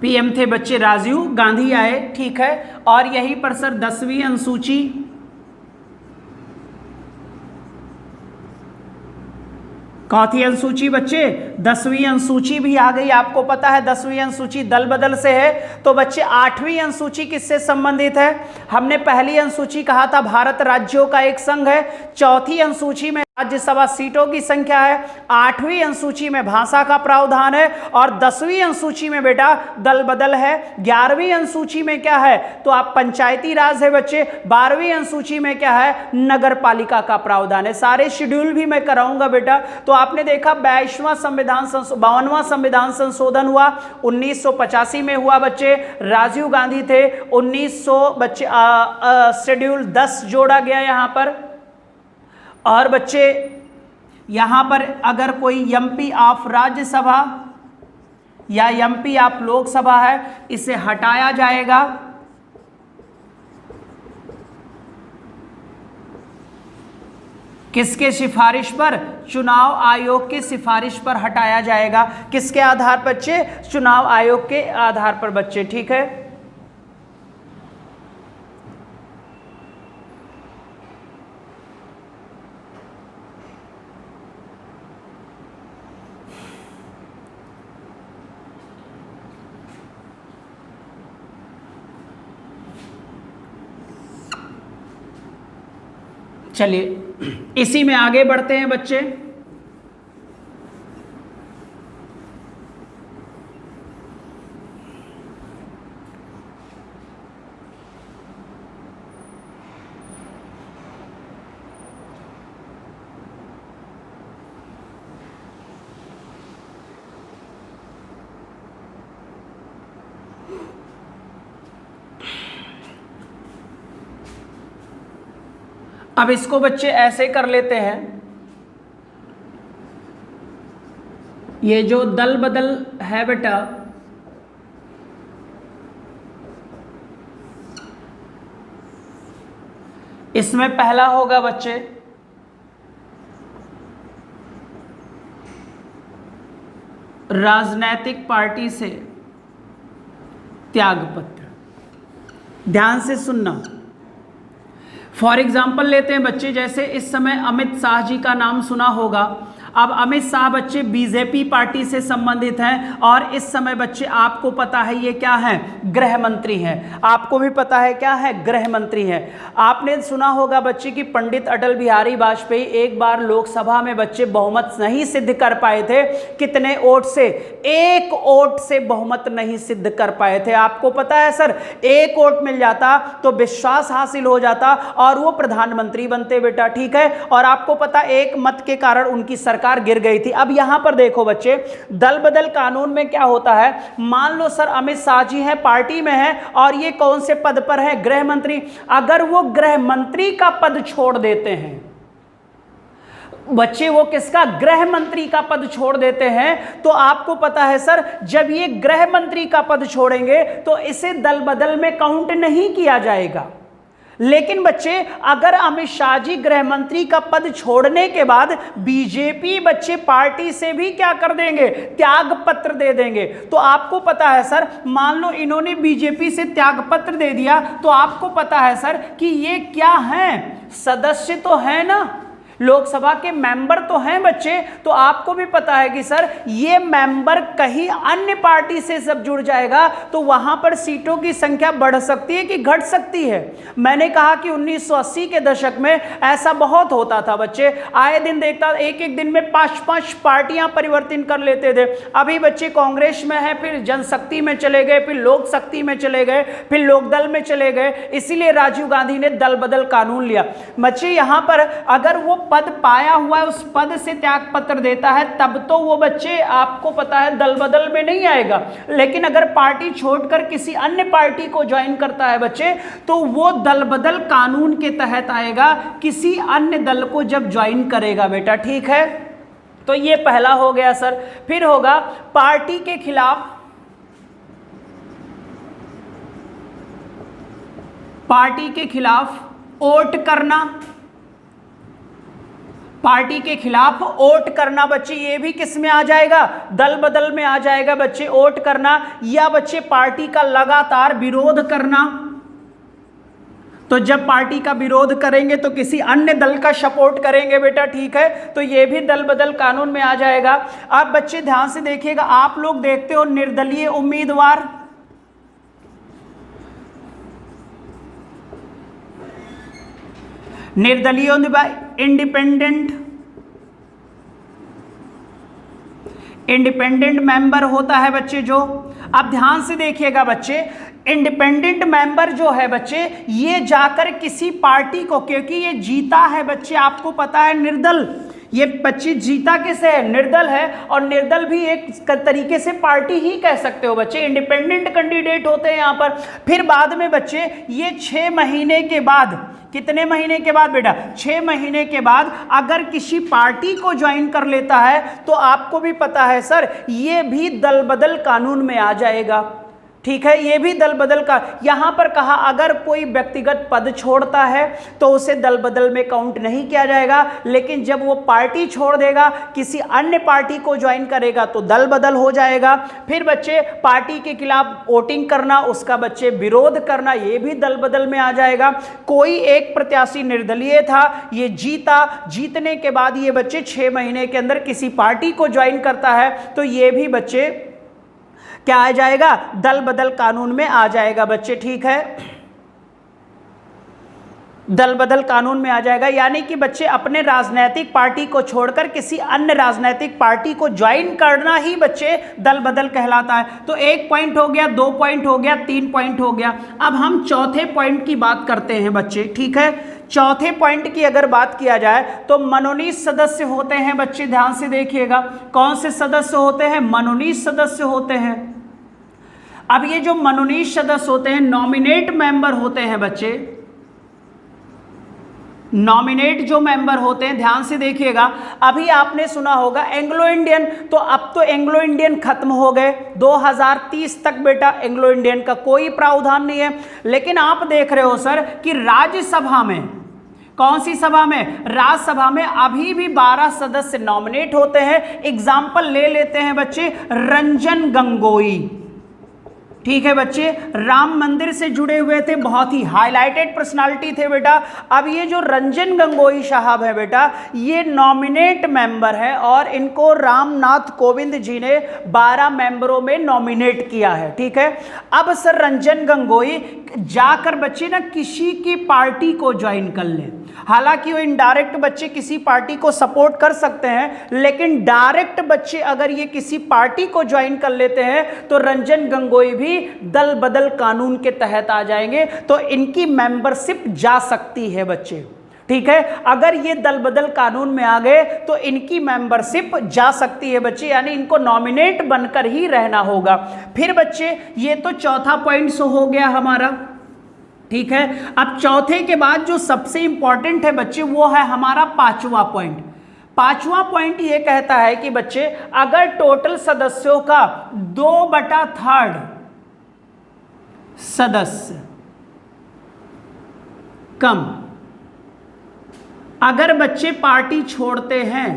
पीएम थे बच्चे राजीव गांधी आए। ठीक है, और यहीं पर सर 10वीं अनुसूची, कौन अनुसूची बच्चे, 10वीं अनुसूची भी आ गई। आपको पता है 10वीं अनुसूची दल बदल से है। तो बच्चे 8वीं अनुसूची किससे संबंधित है, हमने पहली अनुसूची कहा था भारत राज्यों का एक संघ है, चौथी अनुसूची में राज्यसभा सीटों की संख्या है, 8वीं अनुसूची में भाषा का प्रावधान है, और 10वीं अनुसूची में बेटा दल बदल है। 11वीं अनुसूची में क्या है, तो आप पंचायती राज है बच्चे। 12वीं अनुसूची में क्या है, नगर पालिका का प्रावधान है। सारे शेड्यूल भी मैं कराऊंगा बेटा। तो आपने देखा 52वां संविधान संशोधन हुआ 1985 में हुआ बच्चे, राजीव गांधी थे। 1900 बच्चे शेड्यूल 10 जोड़ा गया यहां पर। और बच्चे यहां पर अगर कोई एमपी ऑफ राज्यसभा या एमपी ऑफ लोकसभा है, इसे हटाया जाएगा। किसके सिफारिश पर, चुनाव आयोग की सिफारिश पर हटाया जाएगा। किसके आधार पर बच्चे, चुनाव आयोग के आधार पर बच्चे। ठीक है, चलिए इसी में आगे बढ़ते हैं बच्चे। अब इसको बच्चे ऐसे कर लेते हैं, ये जो दल बदल है बेटा, इसमें पहला होगा बच्चे राजनैतिक पार्टी से त्यागपत्र। ध्यान से सुनना, फॉर एग्जाम्पल लेते हैं बच्चे, जैसे इस समय अमित शाह जी का नाम सुना होगा। अब अमित शाह बच्चे बीजेपी पार्टी से संबंधित हैं, और इस समय बच्चे आपको पता है ये क्या है, गृह मंत्री हैं। आपको भी पता है क्या है, गृह मंत्री हैं। आपने सुना होगा बच्चे कि पंडित अटल बिहारी वाजपेयी एक बार लोकसभा में बच्चे बहुमत नहीं सिद्ध कर पाए थे। कितने वोट से, 1 वोट से बहुमत नहीं सिद्ध कर पाए थे। आपको पता है सर, 1 वोट मिल जाता तो विश्वास हासिल हो जाता और वो प्रधानमंत्री बनते बेटा। ठीक है, और आपको पता 1 मत के कारण उनकी सरकार सरकार गिर गई थी। अब यहां पर देखो बच्चे, दल बदल कानून में क्या होता है, मान लो सर अमित शाह जी हैं, पार्टी में हैं और ये कौन से पद पर है, गृह मंत्री। अगर वो गृह मंत्री का पद छोड़ देते हैं बच्चे, वो किसका, गृह मंत्री का पद छोड़ देते हैं, तो आपको पता है सर जब ये गृह मंत्री का पद छोड़ेंगे तो इसे दल बदल में काउंट नहीं किया जाएगा। लेकिन बच्चे अगर अमित शाह जी गृह मंत्री का पद छोड़ने के बाद बीजेपी बच्चे पार्टी से भी क्या कर देंगे, त्याग पत्र दे देंगे, तो आपको पता है सर, मान लो इन्होंने बीजेपी से त्याग पत्र दे दिया, तो आपको पता है सर कि ये क्या है, सदस्य तो है ना, लोकसभा के मेंबर तो हैं बच्चे। तो आपको भी पता है कि सर ये मेंबर कहीं अन्य पार्टी से सब जुड़ जाएगा तो वहां पर सीटों की संख्या बढ़ सकती है कि घट सकती है। मैंने कहा कि 1980 के दशक में ऐसा बहुत होता था बच्चे, आए दिन देखता, एक एक दिन में 5-5 पार्टियां परिवर्तन कर लेते थे। अभी बच्चे कांग्रेस में है, फिर जनशक्ति में चले गए, फिर लोक शक्ति में चले गए, फिर लोकदल में चले गए। इसीलिए राजीव गांधी ने दल बदल कानून लिया। बच्चे यहां पर अगर वो पद पाया हुआ है, उस पद से त्याग पत्र देता है, तब तो वो बच्चे आपको पता है दल बदल में नहीं आएगा। लेकिन अगर पार्टी छोड़कर किसी अन्य पार्टी को ज्वाइन करता है बच्चे, तो वो दल बदल कानून के तहत आएगा, किसी अन्य दल को जब ज्वाइन करेगा बेटा, ठीक है। तो ये पहला हो गया सर। फिर होगा पार्टी के खिलाफ, पार्टी के खिलाफ वोट करना, पार्टी के खिलाफ वोट करना बच्चे, ये भी किस में आ जाएगा, दल बदल में आ जाएगा बच्चे, वोट करना। या बच्चे पार्टी का लगातार विरोध करना, तो जब पार्टी का विरोध करेंगे तो किसी अन्य दल का सपोर्ट करेंगे बेटा, ठीक है, तो ये भी दल बदल कानून में आ जाएगा। अब बच्चे ध्यान से देखिएगा, आप लोग देखते हो निर्दलीय उम्मीदवार, निर्दलीय इंडिपेंडेंट मेंबर होता है बच्चे जो। अब ध्यान से देखिएगा बच्चे, इंडिपेंडेंट मेंबर जो है बच्चे, ये जाकर किसी पार्टी को, क्योंकि ये जीता है बच्चे, आपको पता है निर्दल, ये बच्चे जीता किसे है, निर्दल है, और निर्दल भी एक तरीके से पार्टी ही कह सकते हो बच्चे, इंडिपेंडेंट कैंडिडेट होते हैं यहाँ पर। फिर बाद में बच्चे ये 6 महीने के बाद, कितने महीने के बाद बेटा, 6 महीने के बाद अगर किसी पार्टी को ज्वाइन कर लेता है तो आपको भी पता है सर ये भी दल बदल कानून में आ जाएगा, ठीक है, ये भी दल बदल का। यहां पर कहा अगर कोई व्यक्तिगत पद छोड़ता है तो उसे दल बदल में काउंट नहीं किया जाएगा, लेकिन जब वो पार्टी छोड़ देगा, किसी अन्य पार्टी को ज्वाइन करेगा तो दल बदल हो जाएगा। फिर बच्चे पार्टी के खिलाफ वोटिंग करना, उसका बच्चे विरोध करना, ये भी दल बदल में आ जाएगा। कोई एक प्रत्याशी निर्दलीय था, ये जीता, जीतने के बाद ये बच्चे 6 महीने के अंदर किसी पार्टी को ज्वाइन करता है तो ये भी बच्चे क्या आ जाएगा, दल बदल कानून में आ जाएगा बच्चे, ठीक है, दल बदल कानून में आ जाएगा। यानी कि बच्चे अपने राजनीतिक पार्टी को छोड़कर किसी अन्य राजनीतिक पार्टी को ज्वाइन करना ही बच्चे दल बदल कहलाता है। तो 1 पॉइंट हो गया, 2 पॉइंट हो गया, 3 पॉइंट हो गया। अब हम चौथे पॉइंट की बात करते हैं बच्चे, ठीक है। चौथे पॉइंट की अगर बात किया जाए तो मनोनीत सदस्य होते हैं बच्चे, ध्यान से देखिएगा, कौन से सदस्य होते हैं, मनोनीत सदस्य होते हैं। अब ये जो मनोनीत सदस्य होते हैं, नॉमिनेट मेंबर होते हैं बच्चे, नॉमिनेट जो मेंबर होते हैं, ध्यान से देखिएगा, अभी आपने सुना होगा एंग्लो इंडियन, तो अब तो एंग्लो इंडियन खत्म हो गए, 2030 तक बेटा एंग्लो इंडियन का कोई प्रावधान नहीं है। लेकिन आप देख रहे हो सर कि राज्यसभा में, कौन सी सभा में, राज्यसभा में अभी भी 12 सदस्य नॉमिनेट होते हैं। एग्जाम्पल ले लेते हैं बच्चे, रंजन गोगोई, ठीक है बच्चे, राम मंदिर से जुड़े हुए थे, बहुत ही हाईलाइटेड पर्सनालिटी थे बेटा। अब ये जो रंजन गोगोई साहब है बेटा, ये नॉमिनेट मेंबर है और इनको रामनाथ कोविंद जी ने 12 मेंबरों में नॉमिनेट किया है, ठीक है। अब सर रंजन गोगोई जाकर बच्चे ना किसी की पार्टी को ज्वाइन कर ले, हालांकि वो इनडायरेक्ट बच्चे किसी पार्टी को सपोर्ट कर सकते हैं, लेकिन डायरेक्ट बच्चे अगर ये किसी पार्टी को ज्वाइन कर लेते हैं तो रंजन गोगोई भी दल बदल कानून के तहत आ जाएंगे, तो इनकी मेंबरशिप जा सकती है बच्चे, ठीक है। अगर ये दल बदल कानून में आ गए तो इनकी मेंबरशिप जा सकती है बच्चे, यानी इनको नॉमिनेट बनकर ही रहना होगा। फिर बच्चे ये तो चौथा पॉइंट हो गया हमारा, ठीक है। अब चौथे के बाद जो सबसे इंपॉर्टेंट है बच्चे वो है हमारा पांचवा पॉइंट। पांचवा पॉइंट ये कहता है कि बच्चे अगर टोटल सदस्यों का 2/3 सदस्य कम अगर बच्चे पार्टी छोड़ते हैं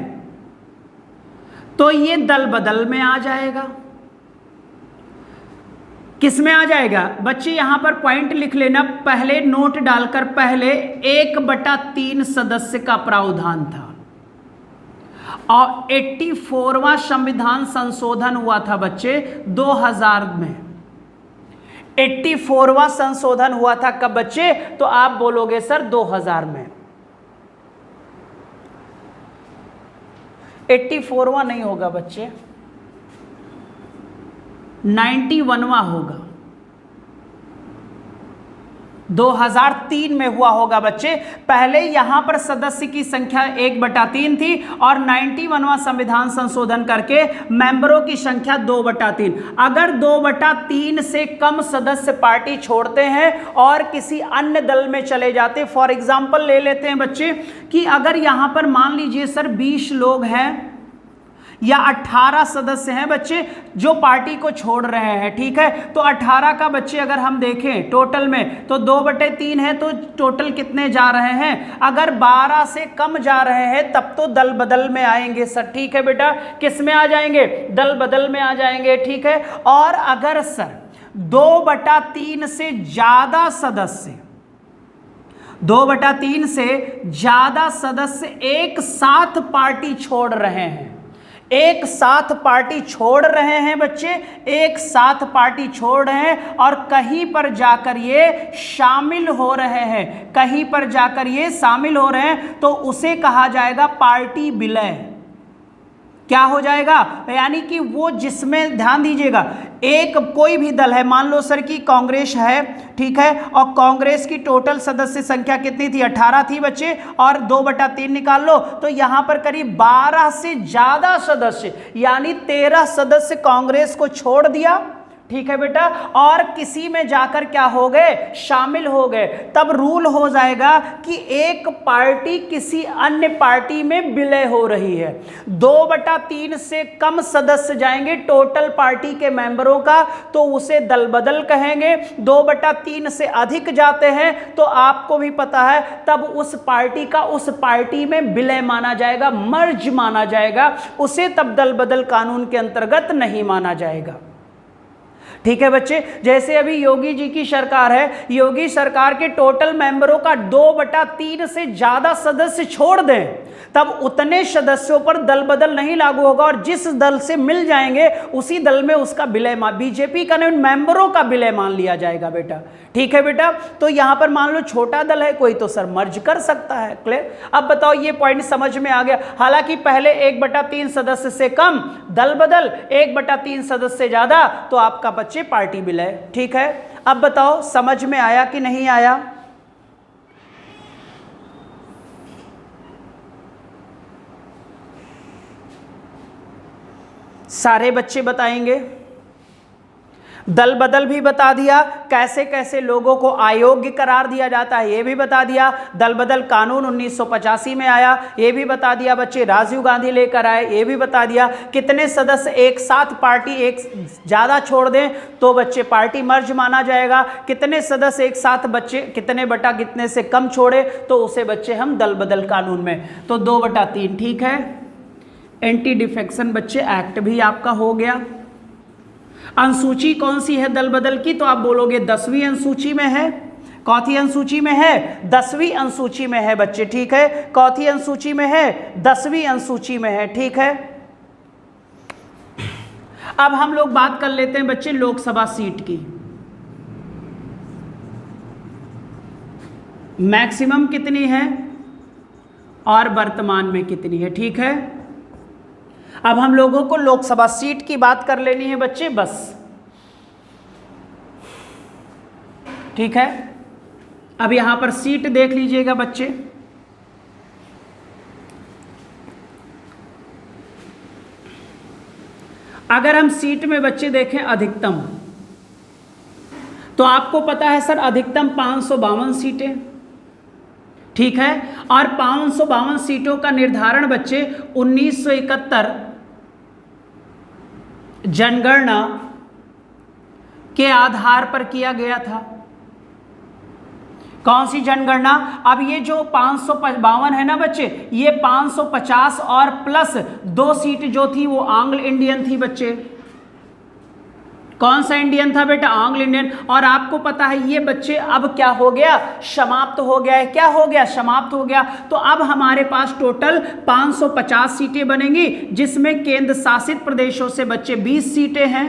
तो ये दल बदल में आ जाएगा। किस में आ जाएगा बच्चे, यहां पर पॉइंट लिख लेना, पहले नोट डालकर, पहले 1/3 सदस्य का प्रावधान था और 84वां संविधान संशोधन हुआ था बच्चे 2000 में। 84वां संशोधन हुआ था कब बच्चे, तो आप बोलोगे सर 2000 में। 84वां नहीं होगा बच्चे, 91वां होगा। 2003 में हुआ होगा बच्चे। पहले यहां पर सदस्य की संख्या 1/3 थी और 91वां संविधान संशोधन करके मेंबरों की संख्या 2/3। अगर 2/3 से कम सदस्य पार्टी छोड़ते हैं और किसी अन्य दल में चले जाते, फॉर एग्जांपल ले लेते हैं बच्चे कि अगर यहां पर मान लीजिए सर 20 लोग हैं या 18 सदस्य हैं बच्चे जो पार्टी को छोड़ रहे हैं, ठीक है। तो 18 का बच्चे अगर हम देखें टोटल में तो 2/3 है, तो टोटल कितने जा रहे हैं, अगर 12 से कम जा रहे हैं तब तो दल बदल में आएंगे सर, ठीक है बेटा। किस में आ जाएंगे, दल बदल में आ जाएंगे, ठीक है। और अगर सर 2/3 से ज्यादा सदस्य, 2/3 से ज्यादा सदस्य एक साथ पार्टी छोड़ रहे हैं, एक साथ पार्टी छोड़ रहे हैं बच्चे, एक साथ पार्टी छोड़ रहे हैं और कहीं पर जाकर ये शामिल हो रहे हैं, कहीं पर जाकर ये शामिल हो रहे हैं, तो उसे कहा जाएगा पार्टी विलय। क्या हो जाएगा, यानी कि वो जिसमें, ध्यान दीजिएगा, एक कोई भी दल है, मान लो सर कि कांग्रेस है, ठीक है, और कांग्रेस की टोटल सदस्य संख्या कितनी थी, 18 थी बच्चे, और 2/3 निकाल लो तो यहां पर करीब 12 से ज्यादा सदस्य यानी 13 सदस्य कांग्रेस को छोड़ दिया, ठीक है बेटा, और किसी में जाकर क्या हो गए, शामिल हो गए। तब रूल हो जाएगा कि एक पार्टी किसी अन्य पार्टी में विलय हो रही है। 2/3 से कम सदस्य जाएंगे टोटल पार्टी के मेंबरों का तो उसे दल बदल कहेंगे। 2/3 से अधिक जाते हैं तो आपको भी पता है तब उस पार्टी का उस पार्टी में विलय माना जाएगा, मर्ज माना जाएगा, उसे तब दल बदल कानून के अंतर्गत नहीं माना जाएगा, ठीक है बच्चे। जैसे अभी योगी जी की सरकार है, योगी सरकार के टोटल मेंबरों का 2/3 से ज्यादा सदस्य छोड़ दें तब उतने सदस्यों पर दल बदल नहीं लागू होगा और जिस दल से मिल जाएंगे उसी दल में उसका विलय, बीजेपी का नहीं मेंबरों का विलय मान लिया जाएगा बेटा, ठीक है बेटा। तो यहां पर मान लो छोटा दल है कोई तो सर मर्ज कर सकता है, क्लियर। अब बताओ ये पॉइंट समझ में आ गया। हालांकि पहले 1/3 सदस्य से कम दल बदल, 1/3 सदस्य से ज्यादा तो आपका बच्चे पार्टी विलय, ठीक है। अब बताओ समझ में आया कि नहीं आया। सारे बच्चे बताएंगे। दल बदल भी बता दिया, कैसे कैसे लोगों को अयोग्य करार दिया जाता है ये भी बता दिया। दल बदल कानून 1985 में आया ये भी बता दिया बच्चे, राजीव गांधी लेकर आए ये भी बता दिया। कितने सदस्य एक साथ पार्टी एक ज़्यादा छोड़ दें तो बच्चे पार्टी मर्ज माना जाएगा। कितने सदस्य एक साथ बच्चे कितने से कम छोड़े तो उसे बच्चे हम दल बदल कानून में, तो 2/3, ठीक है। एंटी डिफेक्शन बच्चे एक्ट भी आपका हो गया। अनुसूची कौन सी है दल बदल की, तो आप बोलोगे 10वीं अनुसूची में है। कौथी अनुसूची में है, 10वीं अनुसूची में है बच्चे, ठीक है। कौथी अनुसूची में है, 10वीं अनुसूची में है, ठीक है। अब हम लोग बात कर लेते हैं बच्चे लोकसभा सीट की। मैक्सिमम कितनी है और वर्तमान में कितनी है, ठीक है। अब हम लोगों को लोकसभा सीट की बात कर लेनी है बच्चे बस, ठीक है। अब यहां पर सीट देख लीजिएगा बच्चे, अगर हम सीट में बच्चे देखें अधिकतम, तो आपको पता है सर अधिकतम 552 सीटें, ठीक है। और 552 सीटों का निर्धारण बच्चे 1971 जनगणना के आधार पर किया गया था। कौन सी जनगणना? अब ये जो 552 है ना बच्चे, ये 550 और प्लस 2 सीट जो थी वो एंग्लो इंडियन थी बच्चे। कौन सा इंडियन था बेटा? Anglo Indian. और आपको पता है ये बच्चे अब क्या हो गया? समाप्त हो गया है। क्या हो गया? समाप्त हो गया। तो अब हमारे पास टोटल 550 सीटें बनेंगी, जिसमें केंद्र शासित प्रदेशों से बच्चे 20 सीटें हैं।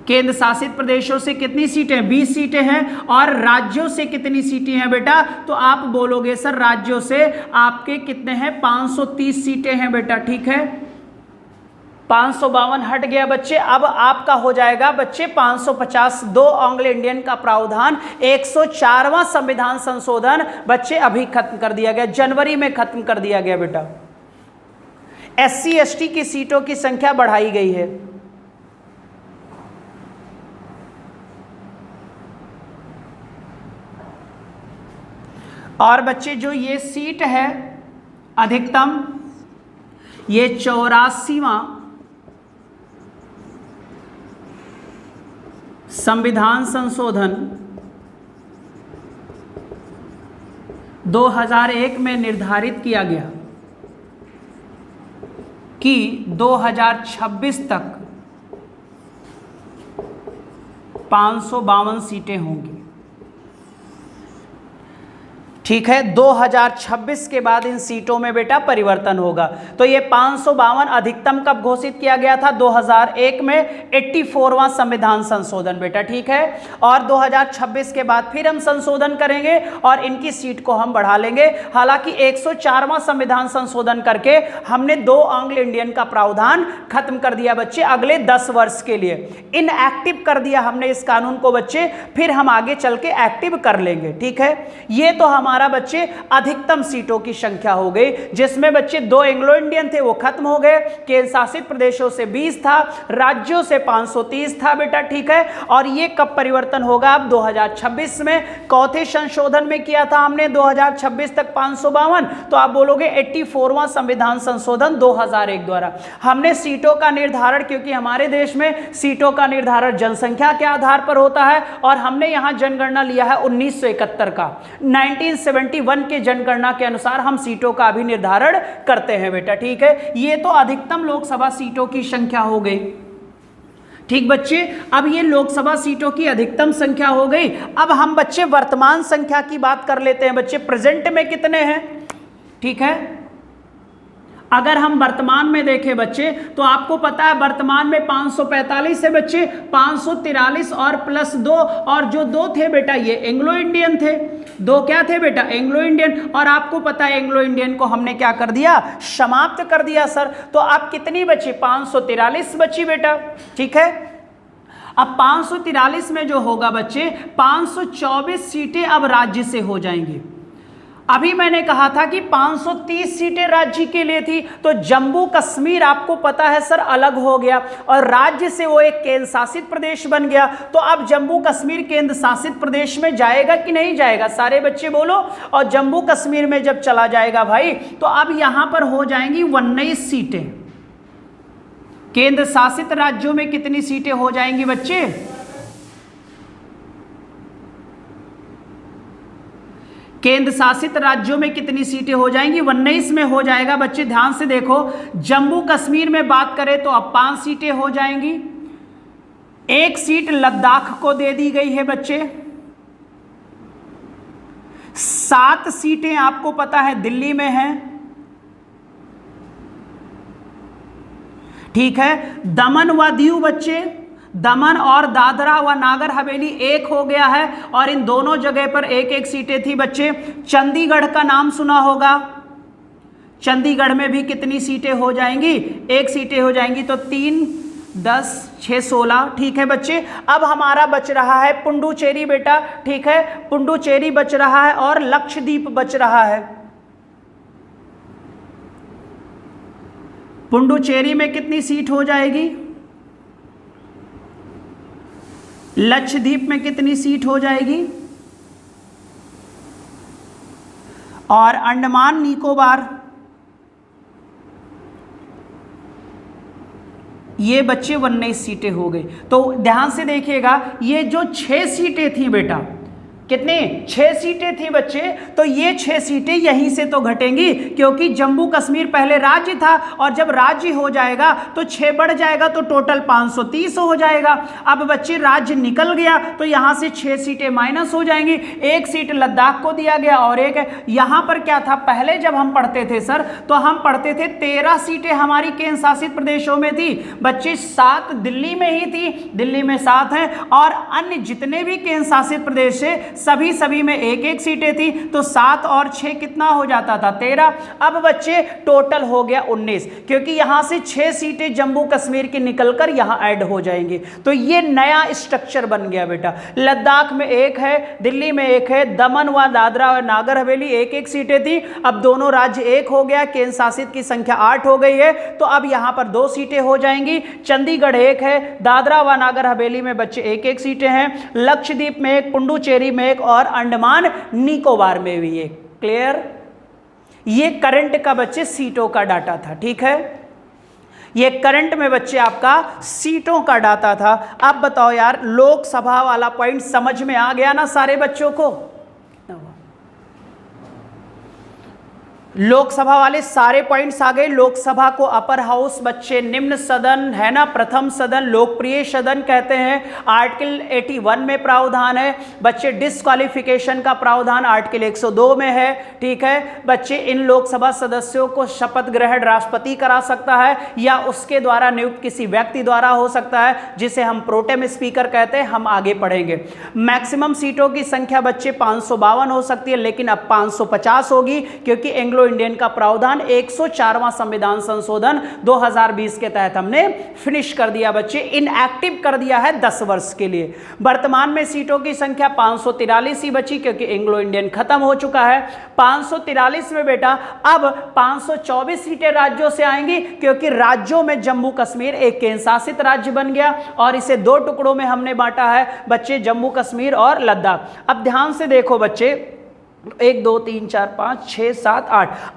केंद्र शासित प्रदेशों से कितनी सीटें? 20 सीटें हैं। और राज्यों से कितनी सीटें हैं बेटा? तो आप बोलोगे सर राज्यों से आपके कितने हैं? 530 सीटें हैं बेटा, ठीक है। 552 हट गया बच्चे। अब आपका हो जाएगा बच्चे 550। 2 एंग्लो इंडियन का प्रावधान 104वां संविधान संशोधन बच्चे अभी खत्म कर दिया गया, जनवरी में खत्म कर दिया गया बेटा। SC ST की सीटों की संख्या बढ़ाई गई है। और बच्चे जो ये सीट है अधिकतम, ये 84वां संविधान संशोधन 2001 में निर्धारित किया गया कि 2026 तक 552 सीटें होंगी, ठीक है। 2026 के बाद इन सीटों में बेटा परिवर्तन होगा। तो ये 552 अधिकतम कब घोषित किया गया था? 2001 में 84वां संविधान संशोधन बेटा, ठीक है। और 2026 के बाद फिर हम संशोधन करेंगे और इनकी सीट को हम बढ़ा लेंगे। हालांकि 104वां संविधान संशोधन करके हमने 2 एंग्लो इंडियन का प्रावधान खत्म कर दिया बच्चे, अगले 10 वर्ष के लिए इनएक्टिव कर दिया हमने इस कानून को बच्चे। फिर हम आगे चल के एक्टिव कर लेंगे, ठीक है। ये तो हमारा बच्चे अधिकतम सीटों की संख्या हो गई, जिसमें बच्चे 2 एंग्लो इंडियन थे वो खत्म हो गए, केंद्र शासित प्रदेशों से 20 था, राज्यों से 530 था बेटा, ठीक है। और ये कब परिवर्तन होगा? अब 2026 में। चौथे संशोधन में किया था हमने 2026 तक 552। तो आप बोलोगे 84वां संविधान संशोधन 2001 द्वारा हमने सीटों का निर्धारण, क्योंकि हमारे देश में सीटों का निर्धारण जनसंख्या के आधार पर होता है, और हमने यहां जनगणना लिया है 1971 का। 1971 के जनगणना के अनुसार हम सीटों का भी निर्धारण करते हैं बेटा, ठीक है। ये तो अधिकतम लोकसभा सीटों की संख्या हो गई, ठीक बच्चे। अब ये लोकसभा सीटों की अधिकतम संख्या हो गई। अब हम बच्चे वर्तमान संख्या की बात कर लेते हैं बच्चे, प्रेजेंट में कितने हैं, ठीक है। अगर हम वर्तमान में देखें बच्चे, तो आपको पता है वर्तमान में 545 है बच्चे, 543 और प्लस 2, और जो 2 थे बेटा ये एंग्लो इंडियन थे। 2 क्या थे बेटा? Anglo Indian. और आपको पता है एंग्लो इंडियन को हमने क्या कर दिया? समाप्त कर दिया सर। तो आप कितनी बची? 543 बची बेटा, ठीक है। अब 543 में जो होगा बच्चे 524 सीटें अब राज्य से हो जाएंगी। अभी मैंने कहा था कि 530 सीटें राज्य के लिए थी, तो जम्मू कश्मीर आपको पता है सर अलग हो गया और राज्य से वो एक केंद्र शासित प्रदेश बन गया। तो अब जम्मू कश्मीर केंद्र शासित प्रदेश में जाएगा कि नहीं जाएगा? सारे बच्चे बोलो। और जम्मू कश्मीर में जब चला जाएगा भाई, तो अब यहां पर हो जाएंगी 19 सीटें। केंद्र शासित राज्यों में कितनी सीटें हो जाएंगी बच्चे? केंद्र शासित राज्यों में कितनी सीटें हो जाएंगी? 19 में हो जाएगा बच्चे। ध्यान से देखो, जम्मू कश्मीर में बात करें तो अब 5 सीटें हो जाएंगी। 1 सीट लद्दाख को दे दी गई है बच्चे। 7 सीटें आपको पता है दिल्ली में हैं, ठीक है। दमन व दीव बच्चे, दमन और दादरा व नागर हवेली एक हो गया है, और इन दोनों जगह पर 1-1 सीटें थी बच्चे। चंडीगढ़ का नाम सुना होगा, चंडीगढ़ में भी कितनी सीटें हो जाएंगी? 1 सीटें हो जाएंगी। तो 3, 10, 6, 16, ठीक है बच्चे। अब हमारा बच रहा है पुडुचेरी बेटा, ठीक है। पुडुचेरी बच रहा है और लक्षद्वीप बच रहा है। पुडुचेरी में कितनी सीट हो जाएगी? लक्षद्वीप में कितनी सीट हो जाएगी? और अंडमान निकोबार, ये बच्चे 19 सीटें हो गई। तो ध्यान से देखिएगा, ये जो 6 सीटें थी बेटा, कितने 6 सीटें थी बच्चे, तो ये 6 सीटें यहीं से तो घटेंगी, क्योंकि जम्मू कश्मीर पहले राज्य था और जब राज्य हो जाएगा तो 6 बढ़ जाएगा तो टोटल 530 हो जाएगा। अब बच्चे राज्य निकल गया तो यहां से 6 सीटें माइनस हो जाएंगी, 1 सीट लद्दाख को दिया गया और एक यहां पर क्या था, पहले जब हम पढ़ते थे सर तो हम पढ़ते थे 13 सीटें हमारी केंद्र शासित प्रदेशों में थी बच्चे, 7 दिल्ली में ही थी, दिल्ली में 7 हैं और अन्य जितने भी केंद्र शासित प्रदेश है सभी में 1-1 सीटें थी, तो 7 और 6 कितना हो जाता था, 13। अब बच्चे टोटल हो गया 19, क्योंकि यहां से 6 सीटें जम्मू कश्मीर की निकलकर यहां ऐड हो जाएंगी। तो ये नया स्ट्रक्चर बन गया बेटा। लद्दाख में 1 है, दिल्ली में 1 है, दमन व दादरा और नागर हवेली 1-1 सीटें थी, अब दोनों राज्य 1 हो गया, केंद्र शासित की संख्या 8 हो गई है, तो अब यहां पर 2 सीटें हो जाएंगी। चंडीगढ़ 1 है, दादरा व नागर हवेली में बच्चे 1-1 सीटें हैं, लक्षद्वीप में 1, पुडुचेरी में 1 और अंडमान निकोबार में भी 1। क्लियर? ये करंट का बच्चे सीटों का डाटा था, ठीक है, ये करंट में बच्चे आपका सीटों का डाटा था। अब बताओ यार, लोकसभा वाला पॉइंट समझ में आ गया ना सारे बच्चों को? लोकसभा वाले सारे पॉइंट्स आ गए। लोकसभा को अपर हाउस बच्चे, निम्न सदन है ना, प्रथम सदन, लोकप्रिय सदन कहते हैं, आर्टिकल 81 में प्रावधान है बच्चे, डिस्क्वालिफिकेशन का प्रावधान आर्टिकल 102 में है, ठीक है बच्चे। इन लोकसभा सदस्यों को शपथ ग्रहण राष्ट्रपति करा सकता है या उसके द्वारा नियुक्त किसी व्यक्ति द्वारा हो सकता है, जिसे हम प्रोटेम स्पीकर कहते हैं, हम आगे पढ़ेंगे। मैक्सिमम सीटों की संख्या बच्चे 552 हो सकती है, लेकिन अब 550 होगी, क्योंकि एंग्लो इंडियन का प्रावधान 104वां संविधान संशोधन 2020 के तहत हमने फिनिश कर दिया बच्चे, इनएक्टिव कर दिया है 10 वर्ष के लिए। वर्तमान में सीटों की संख्या 543 ही बची, क्योंकि एंग्लो इंडियन खत्म हो चुका है। 543 में बेटा अब 524 सीटें राज्यों से आएंगी, क्योंकि राज्यों में जम्मू कश्मीर एक केंद्र शासित राज्य बन गया और इसे 2 टुकड़ों में हमने बांटा है बच्चे, जम्मू कश्मीर और लद्दाख। अब ध्यान से देखो बच्चे, 1 2 3 4 5 6 7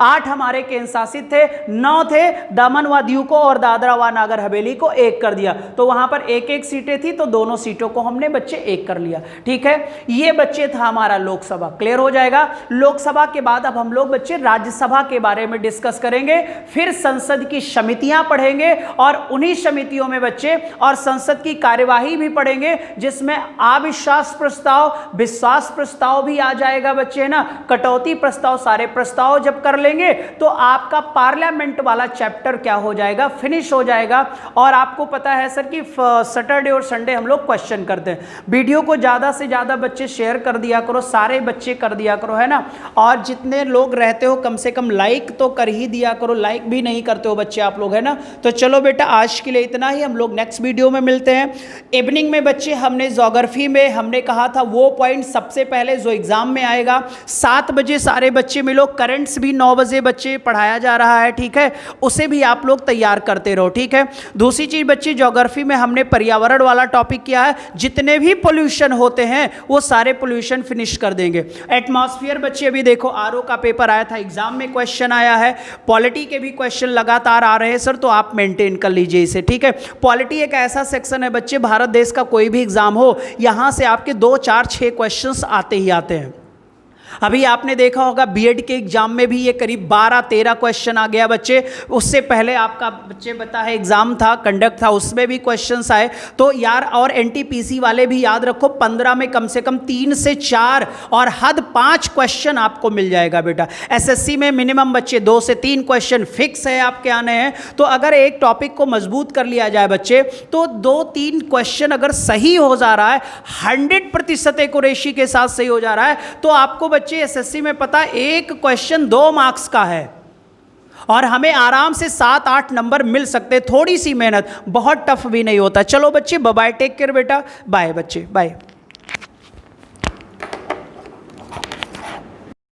8 हमारे केंद्र शासित थे, 9 थे, दमन व दीव को और दादरा व नागर हवेली को 1 कर दिया, तो वहां पर 1-1 सीटें थी, तो दोनों सीटों को हमने बच्चे 1 कर लिया, ठीक है। ये बच्चे था हमारा लोकसभा। क्लियर हो जाएगा। लोकसभा के बाद अब हम लोग बच्चे राज्यसभा के बारे में डिस्कस करेंगे, फिर संसद की समितियां पढ़ेंगे और उन्हीं समितियों में बच्चे और संसद की कार्यवाही भी पढ़ेंगे, जिसमें अविश्वास प्रस्ताव, विश्वास प्रस्ताव भी आ जाएगा बच्चे, कटौती प्रस्ताव, सारे प्रस्ताव जब कर लेंगे तो आपका पार्लियामेंट वाला चैप्टर क्या हो जाएगा, फिनिश हो जाएगा। और आपको पता है सर कि सैटरडे और संडे हम लोग क्वेश्चन करते हैं। वीडियो को ज्यादा से ज्यादा बच्चे शेयर कर दिया करो, सारे बच्चे कर दिया करो, है ना। और जितने लोग रहते हो कम से कम लाइक तो कर ही दिया करो, लाइक भी नहीं करते हो बच्चे आप लोग, है ना। तो चलो बेटा आज के लिए इतना ही, हम लोग नेक्स्ट वीडियो में मिलते हैं। इवनिंग में बच्चे हमने ज्योग्राफी में हमने कहा था वो पॉइंट सबसे पहले जो एग्जाम में आएगा, 7 बजे सारे बच्चे मिलो। करंट्स भी 9 बजे बच्चे पढ़ाया जा रहा है, ठीक है, उसे भी आप लोग तैयार करते रहो, ठीक है। दूसरी चीज बच्चे, ज्योग्राफी में हमने पर्यावरण वाला टॉपिक किया है, जितने भी पोल्यूशन होते हैं वो सारे पोल्यूशन फिनिश कर देंगे। एटमॉस्फेयर बच्चे अभी देखो आरओ का पेपर आया था, एग्जाम में क्वेश्चन आया है, पॉलिटी के भी क्वेश्चन लगातार आ रहे हैं सर, तो आप मेंटेन कर लीजिए इसे, ठीक है। पॉलिटी एक ऐसा सेक्शन है बच्चे, भारत देश का कोई भी एग्जाम हो, यहां से आपके 2 4 6 क्वेश्चंस आते ही आते हैं। अभी आपने देखा होगा बीएड के एग्जाम में भी ये करीब 12-13 क्वेश्चन आ गया बच्चे। उससे पहले आपका बच्चे बता है एग्जाम था, कंडक्ट था, उसमें भी क्वेश्चंस आए। तो यार और एनटीपीसी वाले भी याद रखो, 15 में कम से कम 3 से 4 और हद 5 क्वेश्चन आपको मिल जाएगा बेटा। एसएससी में मिनिमम बच्चे 2 से 3 क्वेश्चन फिक्स है आपके आने हैं। तो अगर एक टॉपिक को मजबूत कर लिया जाए बच्चे, तो 2-3 क्वेश्चन अगर सही हो जा रहा है, 100% एक्यूरेसी के साथ सही हो जा रहा है, तो आपको बच्चे एसएससी में पता एक क्वेश्चन 2 मार्क्स का है और हमें आराम से 7-8 नंबर मिल सकते। थोड़ी सी मेहनत, बहुत टफ भी नहीं होता। चलो बच्चे बाय, टेक केयर बेटा, बाय बच्चे, बाय।